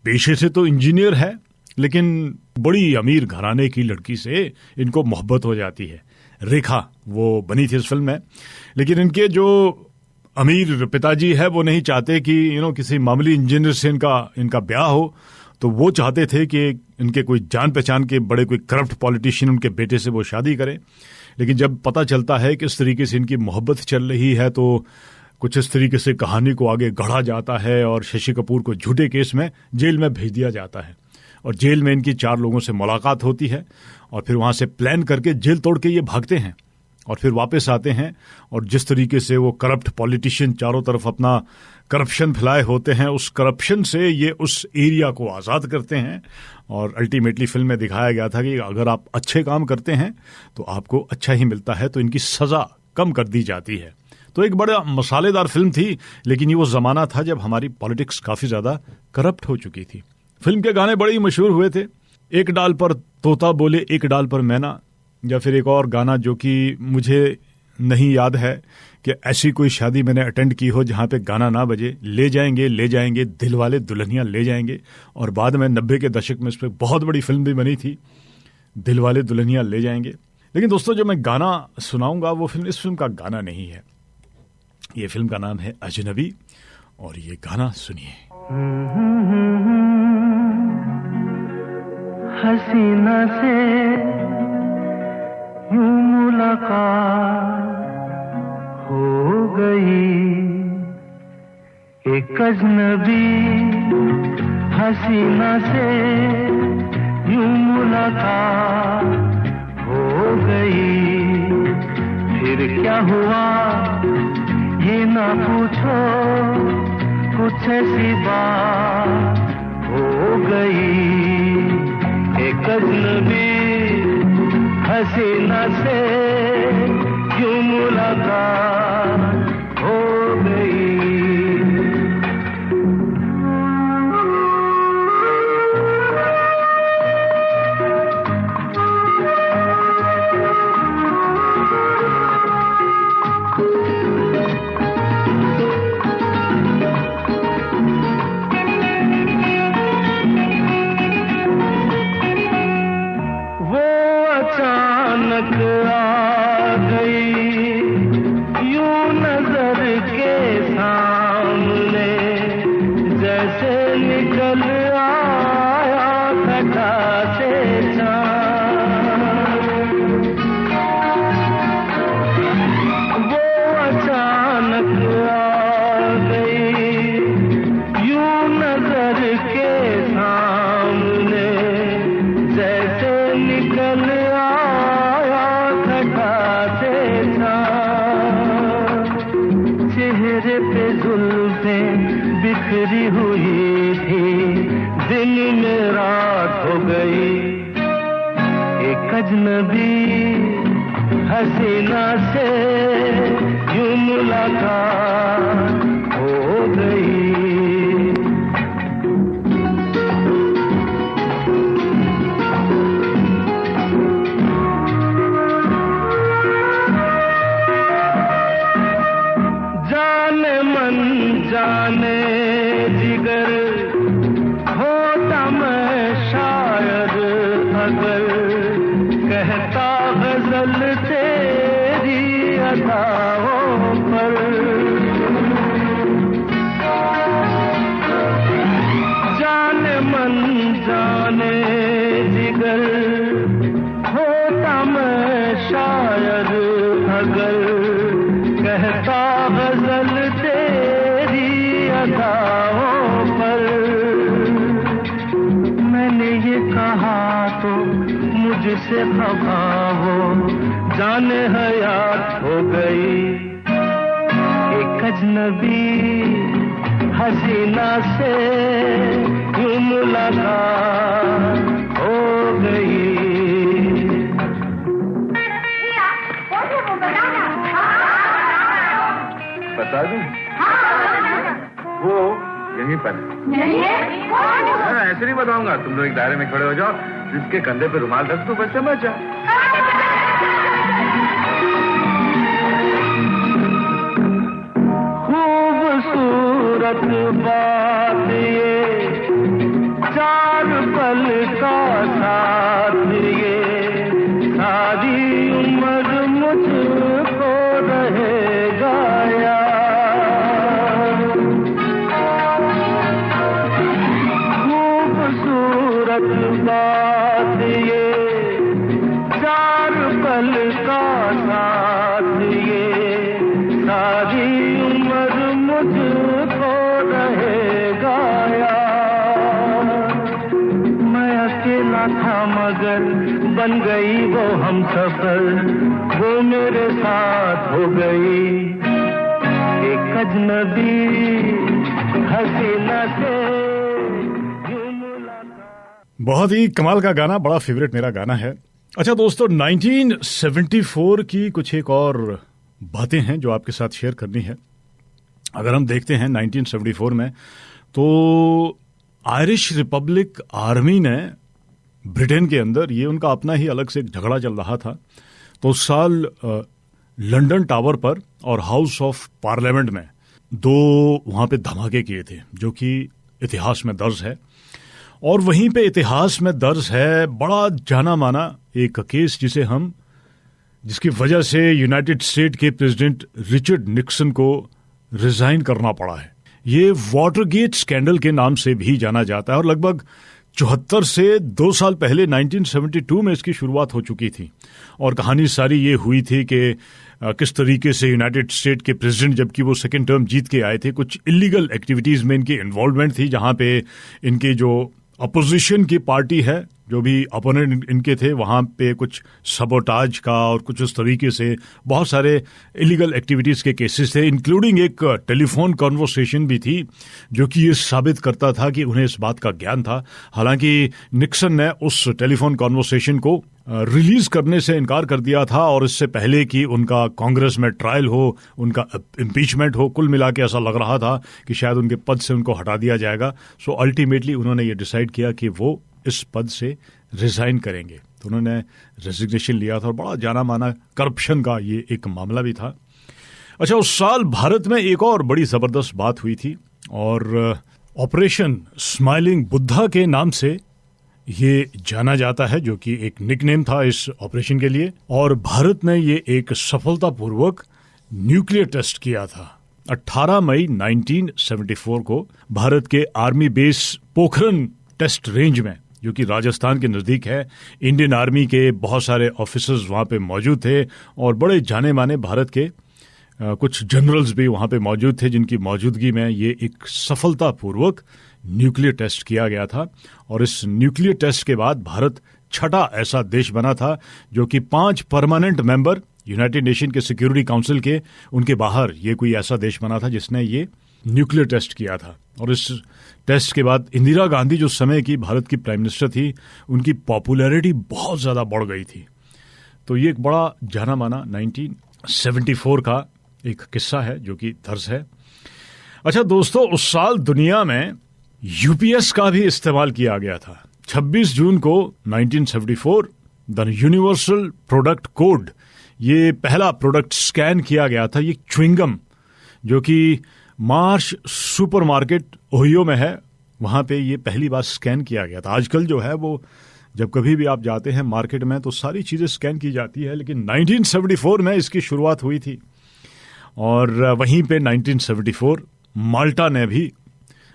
पेशे से तो इंजीनियर है, लेकिन बड़ी अमीर घराने की लड़की से इनको मोहब्बत हो जाती है। रेखा वो बनी थी इस फिल्म में, लेकिन इनके जो अमीर पिताजी है वो नहीं चाहते कि किसी मामूली इंजीनियर से इनका ब्याह हो, तो वो चाहते थे कि इनके कोई जान पहचान के बड़े कोई करप्ट पॉलिटिशियन उनके बेटे से वो शादी करें। लेकिन जब पता चलता है कि इस तरीके से इनकी मोहब्बत चल रही है तो कुछ इस तरीके से कहानी को आगे गढ़ा जाता है और शशि कपूर को झूठे केस में जेल में भेज दिया जाता है। और जेल में इनकी 4 लोगों से मुलाकात होती है और फिर वहां से प्लान करके जेल तोड़ के ये भागते हैं और फिर वापस आते हैं। और जिस तरीके से वो करप्ट पॉलिटिशियन चारों तरफ अपना करप्शन फैलाए होते हैं, उस करप्शन से ये उस एरिया को आज़ाद करते हैं। और अल्टीमेटली फिल्म में दिखाया गया था कि अगर आप अच्छे काम करते हैं तो आपको अच्छा ही मिलता है, तो इनकी सज़ा कम कर दी जाती है। तो एक बड़ा मसालेदार फिल्म थी, लेकिन ये वो ज़माना था जब हमारी पॉलिटिक्स काफ़ी ज़्यादा करप्ट हो चुकी थी। फिल्म के गाने बड़े ही मशहूर हुए थे। एक डाल पर तोता बोले, एक डाल पर मैना, या फिर एक और गाना जो कि मुझे नहीं याद है कि ऐसी कोई शादी मैंने अटेंड की हो जहां पे गाना ना बजे, ले जाएंगे दिल वाले दुल्हनिया ले जाएंगे। और बाद में 90 के दशक में इस पर बहुत बड़ी फिल्म भी बनी थी, दिल वाले दुल्हनिया ले जाएंगे। लेकिन दोस्तों जो मैं गाना सुनाऊंगा वो फिल्म इस फिल्म का गाना नहीं है। ये फिल्म का नाम है अजनबी और ये गाना सुनिए। हसीना से यूं मुलाकात हो गई, एक अजनबी हसीना से यूं मुलाकात हो गई। फिर क्या हुआ ये ना पूछो, कुछ ऐसी बात हो गई। एक अजनबी हसीना से यूं मुलाकात हो गई। अचानक आ गई यूं नजर के सामने, जैसे निकल आया घटा से चाँद। वो अचानक आ गई यूं नजर के सामने, जैसे निकल चेहरे पे जुल्फें बिखरी हुई थी, दिन में रात हो गई। एक अजनबी हसीना से यूं मुलाकात हो गई। जाने जिगर होता मैं शायद अगर, कहता गजल तेरी अदाओं पर। जाने मन जाने जिगर होता मैं शायद अगर, कहता गजल पर। मैंने ये कहा तो मुझसे खफा हो, जाने हयात हो गई। एक अजनबी हसीना से यूं मुलाकात हो गई। बता दूं? वो यहीं पर है। ऐसे नहीं बताऊंगा, तुम लोग एक दायरे में खड़े हो जाओ, जिसके कंधे पे रुमाल रख दो, बच्चा बच्चा। खूबसूरत बात ये, चार पल का साथ ये, सारी उम्र मुझको रहेगा याद। खूबसूरत बात ये, चार पल का साथ ये, सारी उम्र मुझको रहेगा याद। मैं अकेला था मगर बन गई वो हम सफर, वो मेरे साथ हो गई एक अजनबी हसीना से यूं मुलाकात। बहुत ही कमाल का गाना, बड़ा फेवरेट मेरा गाना है। अच्छा दोस्तों, 1974 की कुछ एक और बातें हैं जो आपके साथ शेयर करनी है। अगर हम देखते हैं 1974 में, तो आयरिश रिपब्लिक आर्मी ने ब्रिटेन के अंदर, ये उनका अपना ही अलग से एक झगड़ा चल रहा था, तो उस साल लंदन टावर पर और हाउस ऑफ पार्लियामेंट में दो वहां पे धमाके किए थे, जो कि इतिहास में दर्ज है। और वहीं पे इतिहास में दर्ज है बड़ा जाना माना एक केस जिसकी वजह से यूनाइटेड स्टेट के प्रेसिडेंट रिचर्ड निक्सन को रिजाइन करना पड़ा है। ये वाटरगेट स्कैंडल के नाम से भी जाना जाता है और लगभग 74 से 2 साल पहले 1972 में इसकी शुरुआत हो चुकी थी। और कहानी सारी ये हुई थी कि किस तरीके से यूनाइटेड स्टेट के प्रेसिडेंट, जबकि वो सेकेंड टर्म जीत के आए थे, कुछ इलीगल एक्टिविटीज में इनकी इन्वॉल्वमेंट थी, जहां पे इनके जो अपोजिशन की पार्टी है, जो भी अपोनेंट इनके थे, वहां पे कुछ सबोटाज का और कुछ उस तरीके से बहुत सारे इलीगल एक्टिविटीज के केसेस थे, इंक्लूडिंग एक टेलीफोन कॉन्वर्सेशन भी थी जो कि ये साबित करता था कि उन्हें इस बात का ज्ञान था। हालांकि निक्सन ने उस टेलीफोन कॉन्वर्सेशन को रिलीज करने से इनकार कर दिया था, और इससे पहले कि उनका कांग्रेस में ट्रायल हो, उनका इम्पीचमेंट हो, कुल मिला के ऐसा लग रहा था कि शायद उनके पद से उनको हटा दिया जाएगा। सो अल्टीमेटली उन्होंने ये डिसाइड किया कि वो इस पद से रिजाइन करेंगे, तो उन्होंने रेजिग्नेशन लिया था। और बड़ा जाना माना करप्शन का ये एक मामला भी था। अच्छा, उस साल भारत में एक और बड़ी जबरदस्त बात हुई थी, और ऑपरेशन स्माइलिंग बुद्धा के नाम से ये जाना जाता है, जो कि एक निकनेम था इस ऑपरेशन के लिए। और भारत ने ये एक सफलतापूर्वक न्यूक्लियर टेस्ट किया था। 18 मई 1974 को भारत के army base Pokhran test range में, जो कि राजस्थान के नजदीक है, इंडियन आर्मी के बहुत सारे ऑफिसर्स वहां पे मौजूद थे, और बड़े जाने माने भारत के कुछ जनरल्स भी वहां पे मौजूद थे, जिनकी मौजूदगी में ये एक सफलतापूर्वक न्यूक्लियर टेस्ट किया गया था। और इस न्यूक्लियर टेस्ट के बाद भारत छठा ऐसा देश बना था जो कि 5 परमानेंट मेंबर यूनाइटेड नेशन के सिक्योरिटी काउंसिल के, उनके बाहर ये कोई ऐसा देश बना था जिसने ये न्यूक्लियर टेस्ट किया था। और इस टेस्ट के बाद इंदिरा गांधी, जो समय की भारत की प्राइम मिनिस्टर थी, उनकी पॉपुलैरिटी बहुत ज्यादा बढ़ गई थी। तो ये एक बड़ा जाना माना 1974 का एक किस्सा है जो कि दर्ज है। अच्छा दोस्तों, उस साल दुनिया में यूपीएस का भी इस्तेमाल किया गया था। 26 जून को 1974 द यूनिवर्सल प्रोडक्ट कोड, ये पहला प्रोडक्ट स्कैन किया गया था। ये च्युइंगम, जो कि मार्श सुपरमार्केट ओहियो में है, वहां पे ये पहली बार स्कैन किया गया था। आजकल जो है वो जब कभी भी आप जाते हैं मार्केट में तो सारी चीजें स्कैन की जाती है, लेकिन 1974 में इसकी शुरुआत हुई थी। और वहीं पे 1974 माल्टा ने भी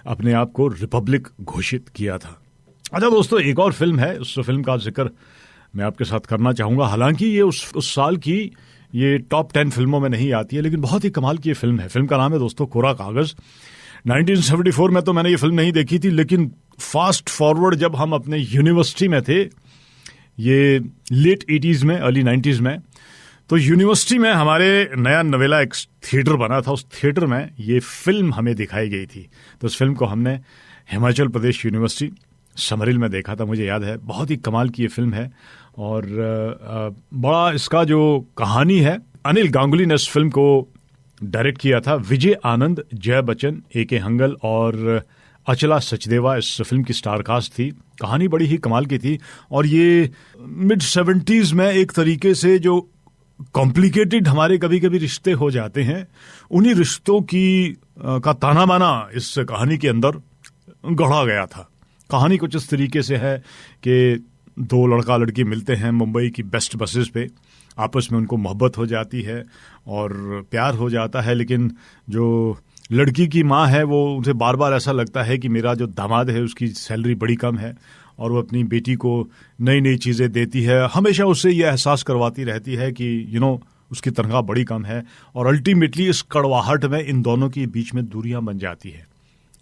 अपने आप को रिपब्लिक घोषित किया था। अच्छा दोस्तों, एक और फिल्म है, उस फिल्म का जिक्र मैं आपके साथ करना चाहूंगा। हालांकि ये उस साल की ये टॉप 10 फिल्मों में नहीं आती है, लेकिन बहुत ही कमाल की ये फिल्म है। फिल्म का नाम है दोस्तों कोरा कागज। 1974 में तो मैंने ये फिल्म नहीं देखी थी, लेकिन फास्ट फॉरवर्ड जब हम अपने यूनिवर्सिटी में थे, ये लेट 80s में अर्ली 90s में, तो यूनिवर्सिटी में हमारे नया नवेला एक थिएटर बना था। उस थिएटर में ये फिल्म हमें दिखाई गई थी। तो उस फिल्म को हमने हिमाचल प्रदेश यूनिवर्सिटी समरिल में देखा था, मुझे याद है। बहुत ही कमाल की ये फिल्म है, और बड़ा इसका जो कहानी है, अनिल गांगुली ने इस फिल्म को डायरेक्ट किया था। विजय आनंद, जय बच्चन, A.K. हंगल और अचला सचदेवा इस फिल्म की स्टार कास्ट थी। कहानी बड़ी ही कमाल की थी, और ये मिड 70s में एक तरीके से जो कॉम्प्लिकेटेड हमारे कभी कभी रिश्ते हो जाते हैं, उन्हीं रिश्तों की का ताना बाना इस कहानी के अंदर गढ़ा गया था। कहानी कुछ इस तरीके से है कि दो लड़का लड़की मिलते हैं मुंबई की बेस्ट बसेस पे, आपस में उनको मोहब्बत हो जाती है और प्यार हो जाता है, लेकिन जो लड़की की माँ है वो उसे बार बार ऐसा लगता है कि मेरा जो दामाद है उसकी सैलरी बड़ी कम है और वो अपनी बेटी को नई नई चीज़ें देती है, हमेशा उससे ये एहसास करवाती रहती है कि उसकी तनख्वाह बड़ी कम है, और अल्टीमेटली इस कड़वाहट में इन दोनों के बीच में दूरियां बन जाती है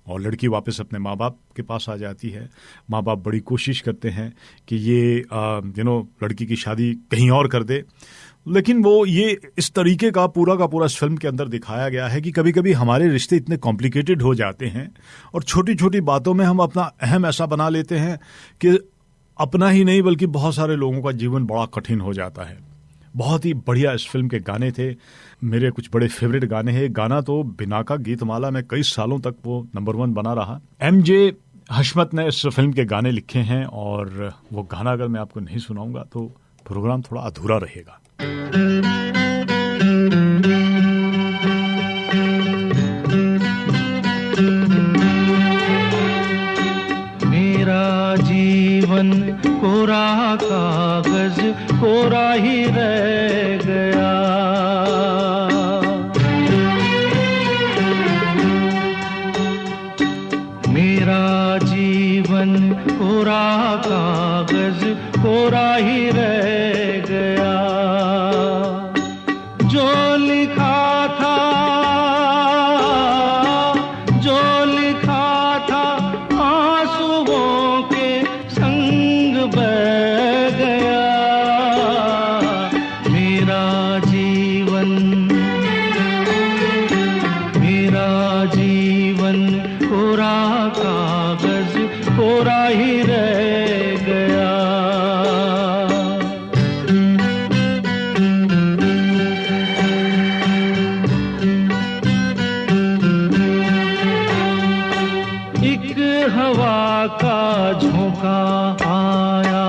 और लड़की वापस अपने माँ बाप के पास आ जाती है। माँ बाप बड़ी कोशिश करते हैं कि ये लड़की की शादी कहीं और कर दे, लेकिन वो ये इस तरीके का पूरा इस फिल्म के अंदर दिखाया गया है कि कभी कभी हमारे रिश्ते इतने कॉम्प्लिकेटेड हो जाते हैं और छोटी छोटी बातों में हम अपना अहम ऐसा बना लेते हैं कि अपना ही नहीं बल्कि बहुत सारे लोगों का जीवन बड़ा कठिन हो जाता है। बहुत ही बढ़िया इस फिल्म के गाने थे, मेरे कुछ बड़े फेवरेट गाने हैं। गाना तो बिना का गीतमाला में कई सालों तक वो नंबर 1 बना रहा। MJ हशमत ने इस फिल्म के गाने लिखे हैं और वो गाना अगर मैं आपको नहीं सुनाऊंगा तो प्रोग्राम थोड़ा अधूरा रहेगा। मेरा जीवन कोरा कागज कोरा ही रह गया, मेरा जीवन कोरा कागज कोरा ही रह गया। जो लिखा था, जो लिखा था आंसुओं के संग बह गया। मेरा जीवन कोरा कागज कोरा ही रह गया। एक हवा का झोंका आया,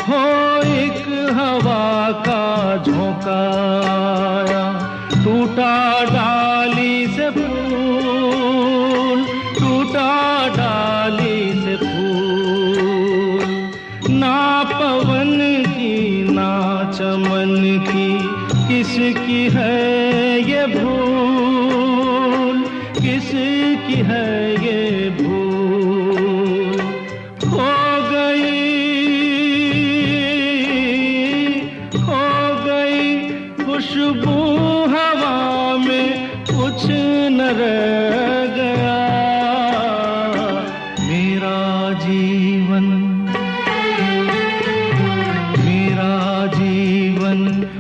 हो एक हवा का झोंका आया, टूटा डाली से फूल, टूटा डाली से फूल। ना पवन की ना चमन की किसकी है ये भूल, किसकी है ये भूल। खो गई खुशबू हवा में, कुछ न रह गया। मेरा जीवन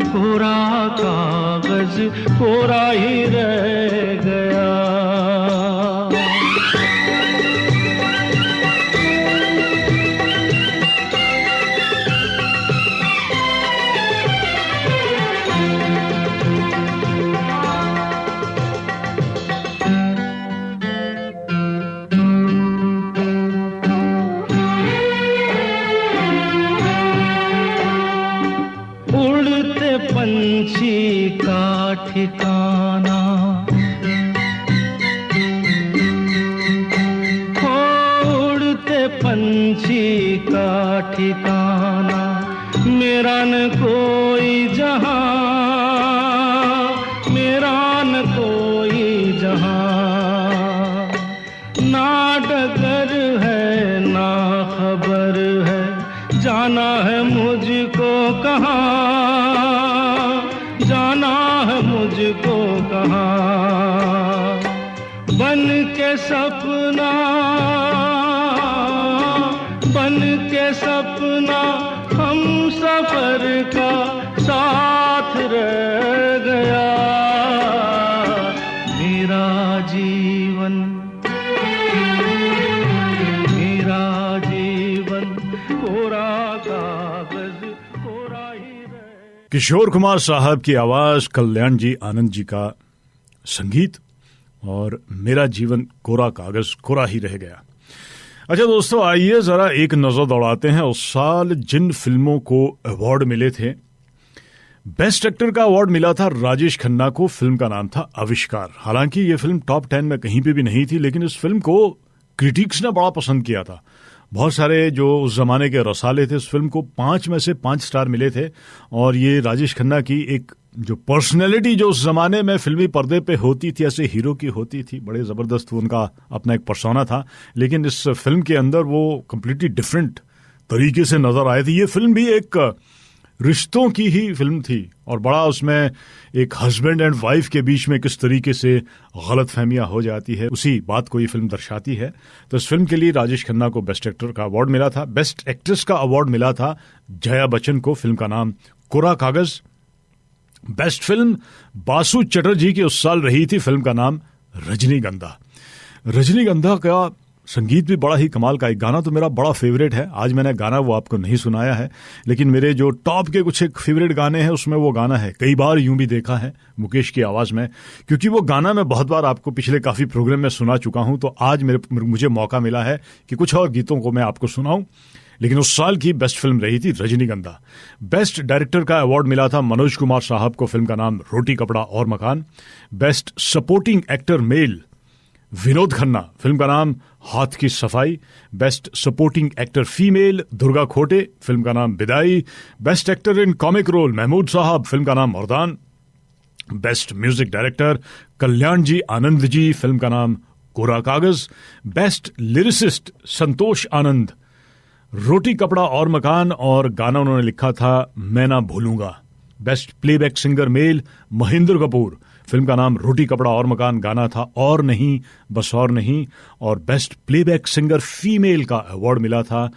कोरा कागज कोरा ही रह गया। उड़ते पंछी का ठिकाना, उड़ते पंछी का ठिकाना, मेरा न कोई जहां, मेरा न कोई जहां। ना डगर है ना खबर है, जाना है मुझको कहाँ, जाना है मुझको कहाँ। बन के सपना, बन के सपना हम सफर का साथ रह गया। मेरा जीवन कोरा कागज कोरा ही रह। किशोर कुमार साहब की आवाज, कल्याण जी आनंद जी का संगीत और मेरा जीवन कोरा कागज कोरा ही रह गया। अच्छा दोस्तों, आइए जरा एक नजर दौड़ाते हैं उस साल जिन फिल्मों को अवार्ड मिले थे। बेस्ट एक्टर का अवार्ड मिला था राजेश खन्ना को। फिल्म का नाम था आविष्कार। हालांकि ये फिल्म टॉप 10 में कहीं पे भी नहीं थी, लेकिन इस फिल्म को क्रिटिक्स ने बड़ा पसंद किया था। बहुत सारे जो उस जमाने के रसाले थे, इस फिल्म को 5 में से 5 स्टार मिले थे। और ये राजेश खन्ना की एक जो पर्सनैलिटी जो उस जमाने में फिल्मी पर्दे पे होती थी, ऐसे हीरो की होती थी, बड़े जबरदस्त उनका अपना एक पर्सोना था। लेकिन इस फिल्म के अंदर वो कंप्लीटली डिफरेंट तरीके से नजर आए थे। ये फिल्म भी एक रिश्तों की ही फिल्म थी और बड़ा उसमें एक हस्बैंड एंड वाइफ के बीच में किस तरीके से गलतफहमियां हो जाती है, उसी बात को ये फिल्म दर्शाती है। तो इस फिल्म के लिए राजेश खन्ना को बेस्ट एक्टर का अवार्ड मिला था। बेस्ट एक्ट्रेस का अवार्ड मिला था जया बच्चन को। फिल्म का नाम कोरा कागज। बेस्ट फिल्म बासु चटर्जी की उस साल रही थी। फिल्म का नाम रजनीगंधा। रजनीगंधा का संगीत भी बड़ा ही कमाल का। एक गाना तो मेरा बड़ा फेवरेट है। आज मैंने गाना वो आपको नहीं सुनाया है, लेकिन मेरे जो टॉप के कुछ एक फेवरेट गाने हैं उसमें वो गाना है कई बार यूं भी देखा है, मुकेश की आवाज में। क्योंकि वो गाना मैं बहुत बार आपको पिछले काफी प्रोग्राम में सुना चुका हूं, तो आज मुझे मौका मिला है कि कुछ और गीतों को मैं आपको सुनाऊं। लेकिन उस साल की बेस्ट फिल्म रही थी रजनीगंधा। बेस्ट डायरेक्टर का अवार्ड मिला था मनोज कुमार साहब को। फिल्म का नाम रोटी Kapda Aur Makaan. Best supporting actor male Vinod Khanna. Film का नाम Haath Ki Safai. Best supporting actor female Durga Khote. Film का नाम Bidaai. Best actor in comic role Mehmood साहब। फिल्म का नाम Mardaan. Best music director Kalyan ji Anand ji. Film का नाम कोरा कागज। Best lyricist Santosh Anand. रोटी कपड़ा और मकान और गाना उन्होंने लिखा था मैं ना भूलूंगा। Best playback singer male Mahendra Kapoor. Film का नाम रोटी कपड़ा और मकान, गाना था और नहीं बस और नहीं। और बेस्ट प्लेबैक सिंगर फीमेल का अवार्ड मिला था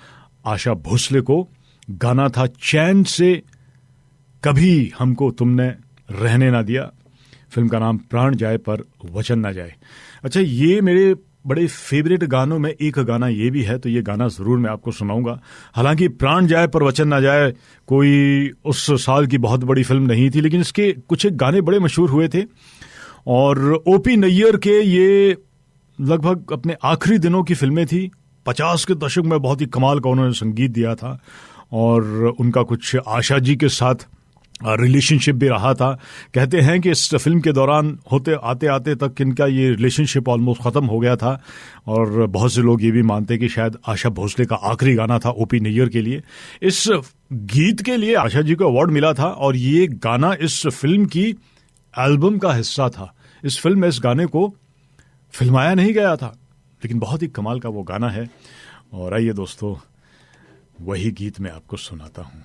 आशा भोसले को। गाना था चैन से कभी हमको तुमने रहने ना दिया। फिल्म का नाम प्राण जाए पर वचन ना जाए। अच्छा, ये मेरे बड़े फेवरेट गानों में एक गाना ये भी है, तो ये गाना जरूर मैं आपको सुनाऊंगा। हालांकि प्राण जाए पर वचन ना जाए कोई उस साल की बहुत बड़ी फिल्म नहीं थी, लेकिन इसके कुछ एक गाने बड़े मशहूर हुए थे। और ओपी नैयर के ये लगभग अपने आखिरी दिनों की फिल्में थी। 50 के दशक में बहुत ही कमाल का उन्होंने संगीत दिया था और उनका कुछ आशा जी के साथ रिलेशनशिप भी रहा था। कहते हैं कि इस फिल्म के दौरान होते आते आते तक इनका ये रिलेशनशिप ऑलमोस्ट खत्म हो गया था। और बहुत से लोग ये भी मानते हैं कि शायद आशा भोसले का आखिरी गाना था ओपी नैयर के लिए। इस गीत के लिए आशा जी को अवार्ड मिला था और ये गाना इस फिल्म की एल्बम का हिस्सा था। इस फिल्म में इस गाने को फिल्माया नहीं गया था, लेकिन बहुत ही कमाल का वो गाना है। और आइए दोस्तों, वही गीत मैं आपको सुनाता हूं।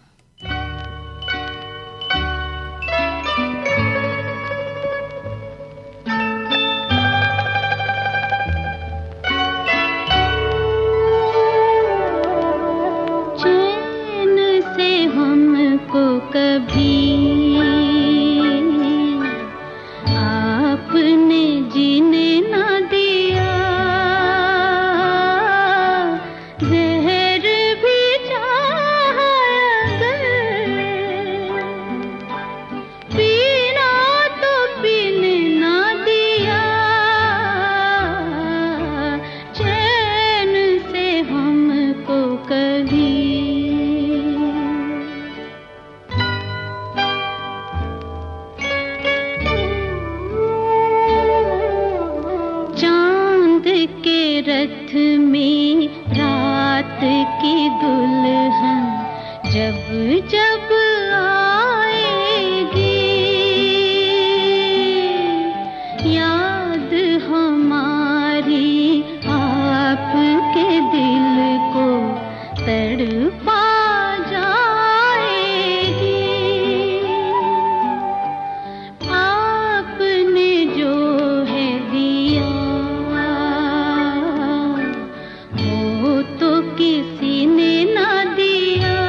किसी ने ना दिया।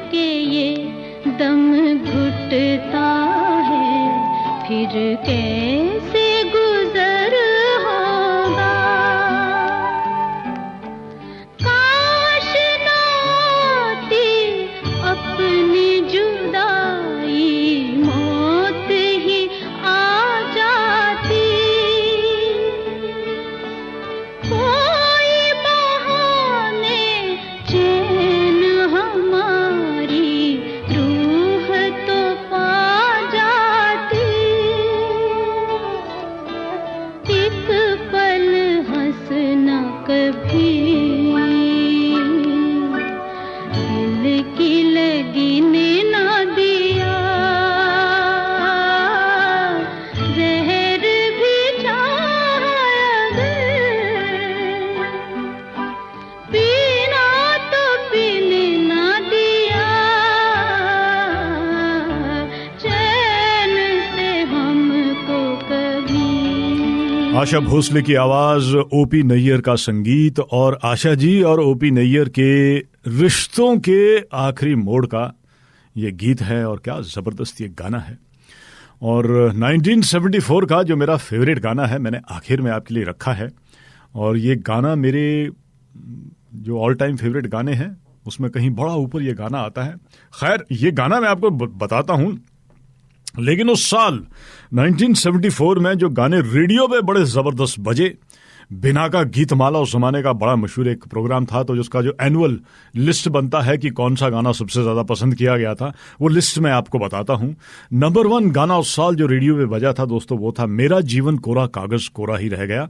के ये दम घुटता है, फिर कैसे गुजर होगा। काश ना आती अपनी जुदाई, मौत ही आ जाती। कोई बहाने चैन हमारी रूह तो पा जाती। एक पल हंसना कभी दिल की लगने ना दिया। जहर भी चाहा अगर, पीना तो पीने ना दिया। चैन से हमको कभी। आशा भोसले की आवाज, ओपी नैयर का संगीत और आशा जी और ओपी नैयर के रिश्तों के आखिरी मोड़ का ये गीत है। और क्या जबरदस्त ये गाना है। और 1974 का जो मेरा फेवरेट गाना है मैंने आखिर में आपके लिए रखा है। और ये गाना मेरे जो ऑल टाइम फेवरेट गाने हैं उसमें कहीं बड़ा ऊपर ये गाना आता है। खैर ये गाना मैं आपको बताता हूं, लेकिन उस साल 1974 में जो गाने रेडियो पे बड़े जबरदस्त बजे, बिना का गीतमाला उस जमाने का बड़ा मशहूर एक प्रोग्राम था, तो जिसका जो एनुअल लिस्ट बनता है कि कौन सा गाना सबसे ज्यादा पसंद किया गया था, वो लिस्ट मैं आपको बताता हूं। नंबर 1 गाना उस साल जो रेडियो पे बजा था दोस्तों, वो था मेरा जीवन कोरा कागज कोरा ही रह गया।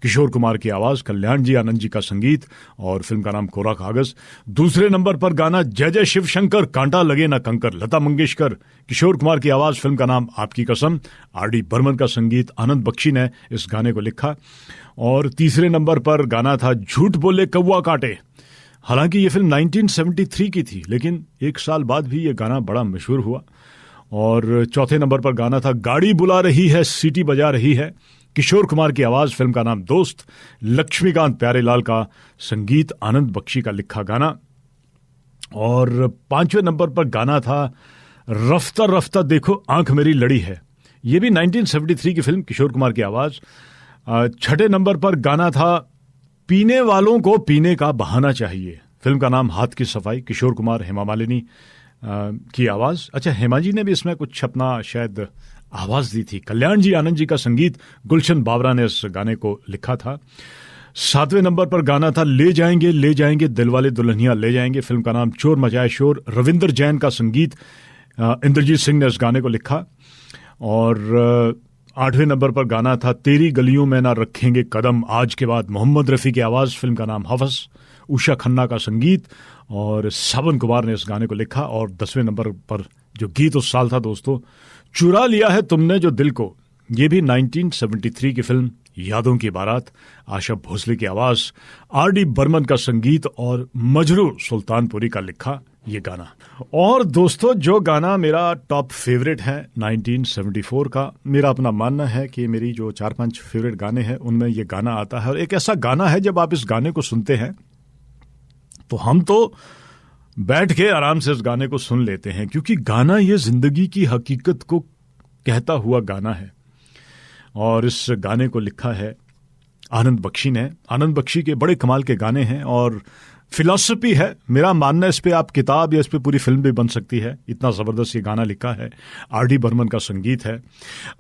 किशोर कुमार की आवाज, कल्याण जी आनंद जी का संगीत और फिल्म का नाम कोरा कागज। दूसरे नंबर पर गाना जय जय शिव शंकर कांटा लगे ना कंकर, लता मंगेशकर, किशोर कुमार की आवाज, फिल्म का नाम आपकी कसम, आर.डी. बर्मन का संगीत, आनंद बख्शी ने इस गाने को लिखा। और तीसरे नंबर पर गाना था झूठ बोले कौवा काटे। हालांकि ये फिल्म 1973 की थी, लेकिन एक साल बाद भी ये गाना बड़ा मशहूर हुआ। और चौथे नंबर पर गाना था गाड़ी बुला रही है सीटी बजा रही है, किशोर कुमार की आवाज, फिल्म का नाम दोस्त, लक्ष्मीकांत प्यारेलाल का संगीत, आनंद बख्शी का लिखा गाना। और पांचवें नंबर पर गाना था रफ्ता रफ्ता देखो आंख मेरी लड़ी है। यह भी 1973 की फिल्म, किशोर कुमार की आवाज। छठे नंबर पर गाना था पीने वालों को पीने का बहाना चाहिए, फिल्म का नाम हाथ की सफाई, किशोर कुमार, हेमा मालिनी की आवाज। अच्छा, हेमा जी ने भी इसमें कुछ अपना शायद आवाज दी थी। कल्याण जी आनंद जी का संगीत, गुलशन बावरा ने इस गाने को लिखा था। सातवें नंबर पर गाना था ले जाएंगे दिलवाले दुल्हनिया ले जाएंगे, फिल्म का नाम चोर मचाए शोर, रविंदर जैन का संगीत, इंद्रजीत सिंह ने इस गाने को लिखा। और आठवें नंबर पर गाना था तेरी गलियों में ना रखेंगे कदम आज के बाद, मोहम्मद रफी की आवाज, फिल्म का नाम हवस, उषा खन्ना का संगीत और सावन कुमार ने इस गाने को लिखा। और 10वें नंबर पर जो गीत उस साल था दोस्तों, चुरा लिया है तुमने जो दिल को, ये भी 1973 की फिल्म यादों की बारात, आशा भोसले की आवाज, आर.डी. बर्मन का संगीत और मजरू सुल्तानपुरी का लिखा ये गाना। और दोस्तों जो गाना मेरा टॉप फेवरेट है 1974 का, मेरा अपना मानना है कि मेरी जो 4-5 फेवरेट गाने हैं उनमें ये गाना आता है। और एक ऐसा गाना है जब आप इस गाने को सुनते हैं तो हम तो बैठ के आराम से इस गाने को सुन लेते हैं, क्योंकि गाना ये जिंदगी की हकीकत को कहता हुआ गाना है। और इस गाने को लिखा है आनंद बख्शी ने। आनंद बख्शी के बड़े कमाल के गाने हैं और फिलॉसफी है, मेरा मानना इस पे आप किताब या इस पे पूरी फिल्म भी बन सकती है, इतना जबरदस्त ये गाना लिखा है। आर.डी. बर्मन का संगीत है।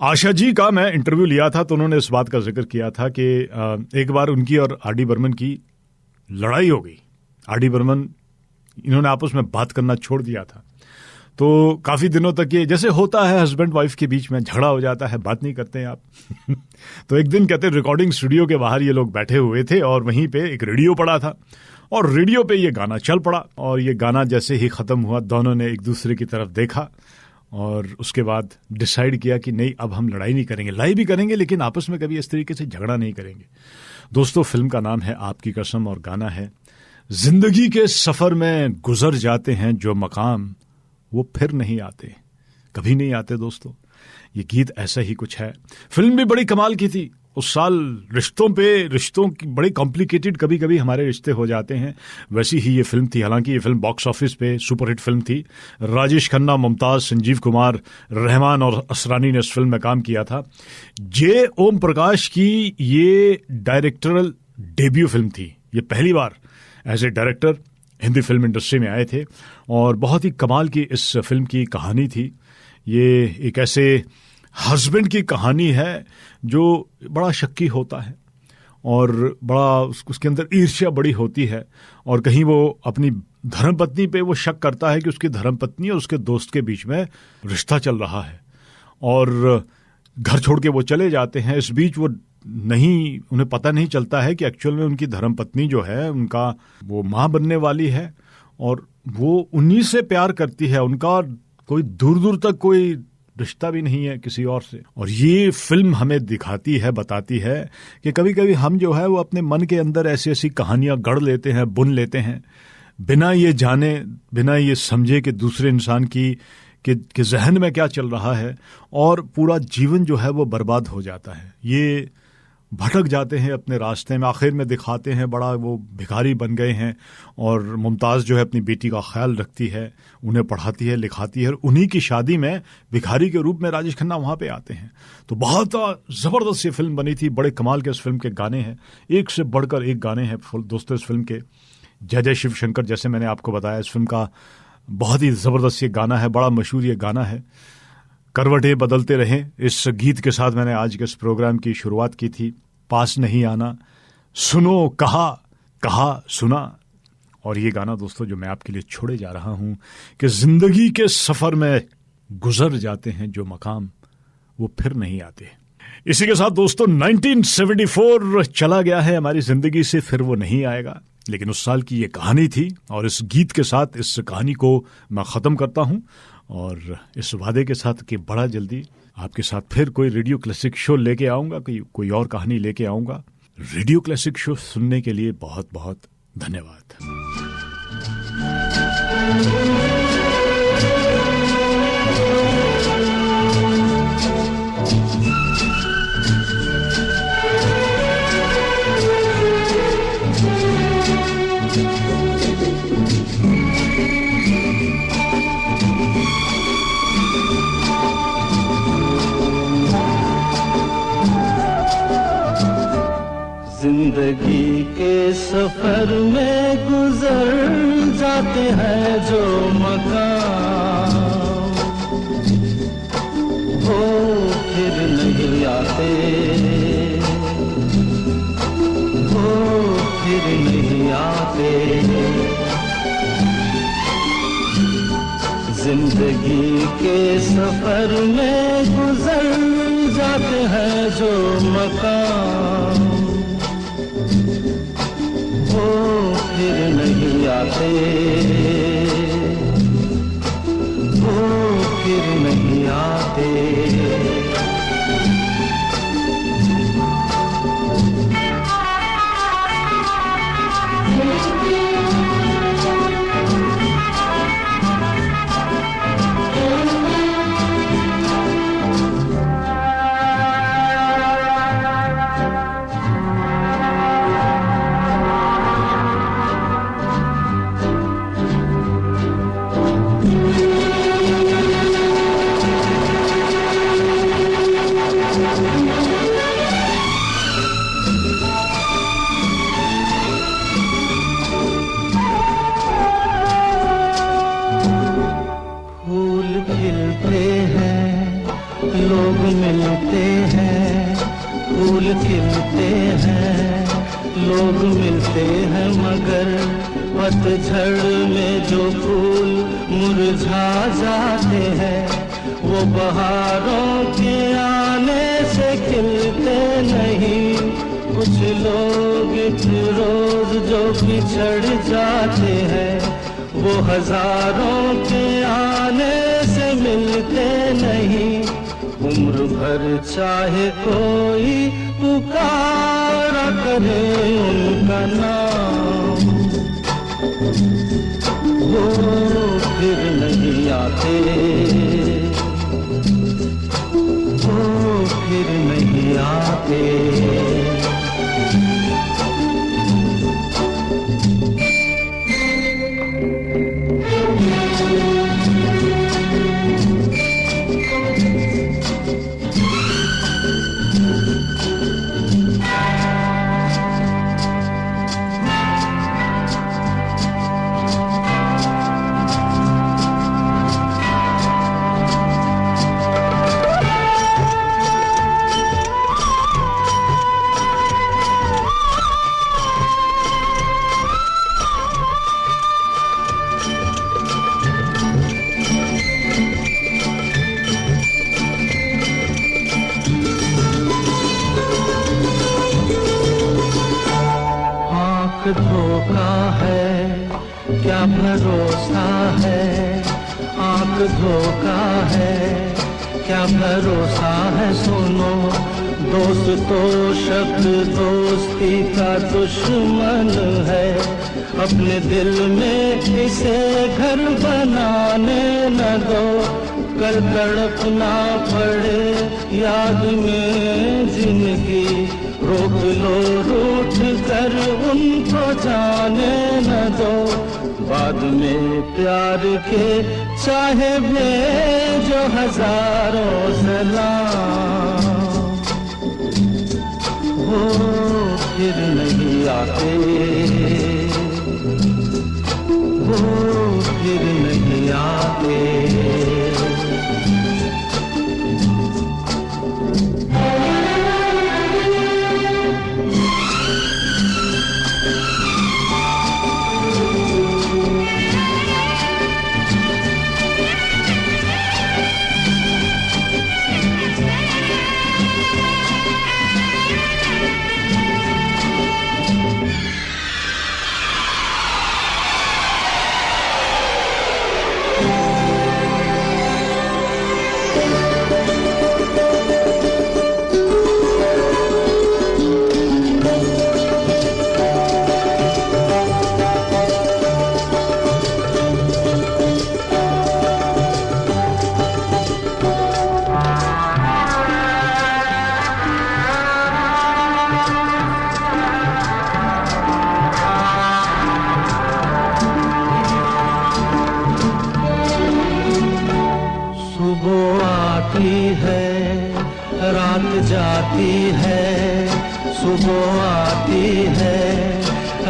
आशा जी का मैं इंटरव्यू लिया था तो उन्होंने इस बात का जिक्र किया था कि एक बार उनकी और आर.डी. बर्मन की लड़ाई हो गई। आर.डी. बर्मन, इन्होंने आपस में बात करना छोड़ दिया था, तो काफी दिनों तक ये जैसे होता है हस्बैंड वाइफ के बीच में झगड़ा हो जाता है, बात नहीं करते हैं आप। तो एक दिन कहते रिकॉर्डिंग स्टूडियो के बाहर ये लोग बैठे हुए थे और वहीं पे एक रेडियो पड़ा था और रेडियो पे ये गाना चल पड़ा। और ये गाना जैसे ही खत्म हुआ दोनों ने एक दूसरे की तरफ देखा और उसके बाद डिसाइड किया कि नहीं, अब हम लड़ाई नहीं करेंगे, लड़ाई भी करेंगे लेकिन आपस में कभी इस तरीके से झगड़ा नहीं करेंगे। दोस्तों फिल्म का नाम है आपकी कसम और गाना है जिंदगी के सफर में गुजर जाते हैं जो मकाम वो फिर नहीं आते, कभी नहीं आते। दोस्तों ये गीत ऐसा ही कुछ है। फिल्म भी बड़ी कमाल की थी उस साल रिश्तों की बड़े कॉम्प्लिकेटेड कभी कभी हमारे रिश्ते हो जाते हैं, वैसी ही ये फिल्म थी। हालांकि ये फिल्म बॉक्स ऑफिस पे सुपरहिट फिल्म थी। राजेश खन्ना, मुमताज, संजीव कुमार, रहमान और असरानी ने इस फिल्म में काम किया था। जे ओम प्रकाश की ये डायरेक्टरल डेब्यू फिल्म थी। ये पहली बार as a director Hindi film industry में आए थे और बहुत ही कमाल की इस फिल्म की कहानी थी। ये एक ऐसे हस्बैंड की कहानी है जो बड़ा शक्की होता है और बड़ा उसके अंदर ईर्ष्या बड़ी होती है और कहीं वो अपनी धर्मपत्नी पे वो शक करता है कि उसकी धर्मपत्नी और उसके दोस्त के बीच में रिश्ता चल रहा है और घर छोड़ के वो चले जाते हैं। इस बीच उन्हें पता नहीं चलता है कि एक्चुअल में उनकी धर्मपत्नी जो है उनका वो माँ बनने वाली है और वो उन्हीं से प्यार करती है। उनका कोई दूर दूर तक कोई रिश्ता भी नहीं है किसी और से। और ये फिल्म हमें दिखाती है, बताती है कि कभी कभी हम जो है वो अपने मन के अंदर ऐसी ऐसी कहानियां गढ़ लेते हैं, बुन लेते हैं, बिना ये जाने, बिना ये समझे कि दूसरे इंसान की जहन में क्या चल रहा है, और पूरा जीवन जो है वो बर्बाद हो जाता है। ये भटक जाते हैं अपने रास्ते में, आखिर में दिखाते हैं बड़ा वो भिखारी बन गए हैं और मुमताज़ जो है अपनी बेटी का ख्याल रखती है, उन्हें पढ़ाती है, लिखाती है और उन्हीं की शादी में भिखारी के रूप में राजेश खन्ना वहाँ पे आते हैं। तो बहुत ज़बरदस्त ये फिल्म बनी थी। बड़े कमाल के इस फिल्म के गाने हैं, एक से बढ़कर एक गाने हैं दोस्तों इस फिल्म के। जय जय शिव शंकर जैसे मैंने आपको बताया, इस फिल्म का बहुत ही ज़बरदस्त ये गाना है, बड़ा मशहूर ये गाना है। करवटें बदलते रहें, इस गीत के साथ मैंने आज के इस प्रोग्राम की शुरुआत की थी। पास नहीं आना, सुनो कहा सुना। और ये गाना दोस्तों जो मैं आपके लिए छोड़े जा रहा हूं कि जिंदगी के सफर में गुजर जाते हैं जो मकाम, वो फिर नहीं आते। इसी के साथ दोस्तों 1974 चला गया है हमारी जिंदगी से, फिर वो नहीं आएगा। लेकिन उस साल की ये कहानी थी और इस गीत के साथ इस कहानी को मैं ख़त्म करता हूं और इस वादे के साथ कि बड़ा जल्दी आपके साथ फिर कोई रेडियो क्लासिक शो लेके आऊंगा, कोई और कहानी लेके आऊंगा। रेडियो क्लासिक शो सुनने के लिए बहुत बहुत धन्यवाद। जिंदगी के सफर में गुजर जाते हैं जो मकाम, वो फिर नहीं आते, वो फिर नहीं आते। जिंदगी के सफर में गुजर जाते हैं जो मकाम, वो फिर नहीं आते, वो फिर नहीं आते। लोग मिलते हैं मगर पतझड़ में जो फूल मुरझा जाते हैं, वो बहारों के आने से खिलते नहीं। कुछ लोग एक रोज जो बिछड़ जाते हैं, वो हजारों के आने से मिलते नहीं। उम्र भर चाहे कोई पुकारा करे उनका नाम, वो फिर नहीं आते, वो फिर नहीं आते। धोखा है, क्या भरोसा है सुनो। दोस्त तो शब्द दोस्ती का दुश्मन है, अपने दिल में इसे घर बनाने न दो। कल तड़पना पड़े याद में जिंदगी, रोक लो रूठ कर उनको जाने न दो। बाद में प्यार के चाहे भेजो हजारों सलाम, वो फिर नहीं आते, वो फिर नहीं आते। रात जाती है, सुबह आती है,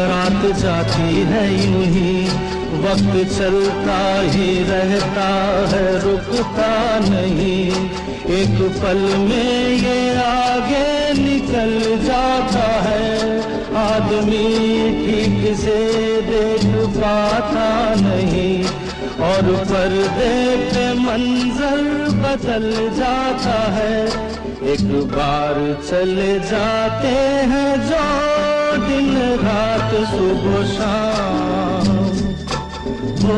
रात जाती है, यूं ही वक्त चलता ही रहता है, रुकता नहीं। एक पल में ये आगे निकल जाता है, आदमी ठीक से देख पाता नहीं, और पर्दे पे मंजर बदल जाता है। एक बार चले जाते हैं जो दिन रात सुबह शाम, वो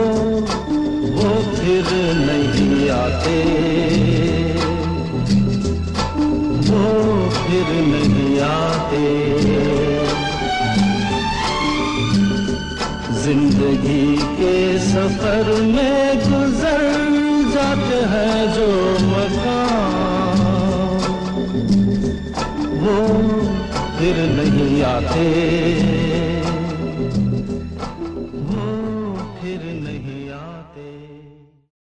फिर नहीं आते, वो फिर नहीं आते। जिंदगी के सफर में गुजर जाते हैं जो मकाम, वो फिर नहीं आते।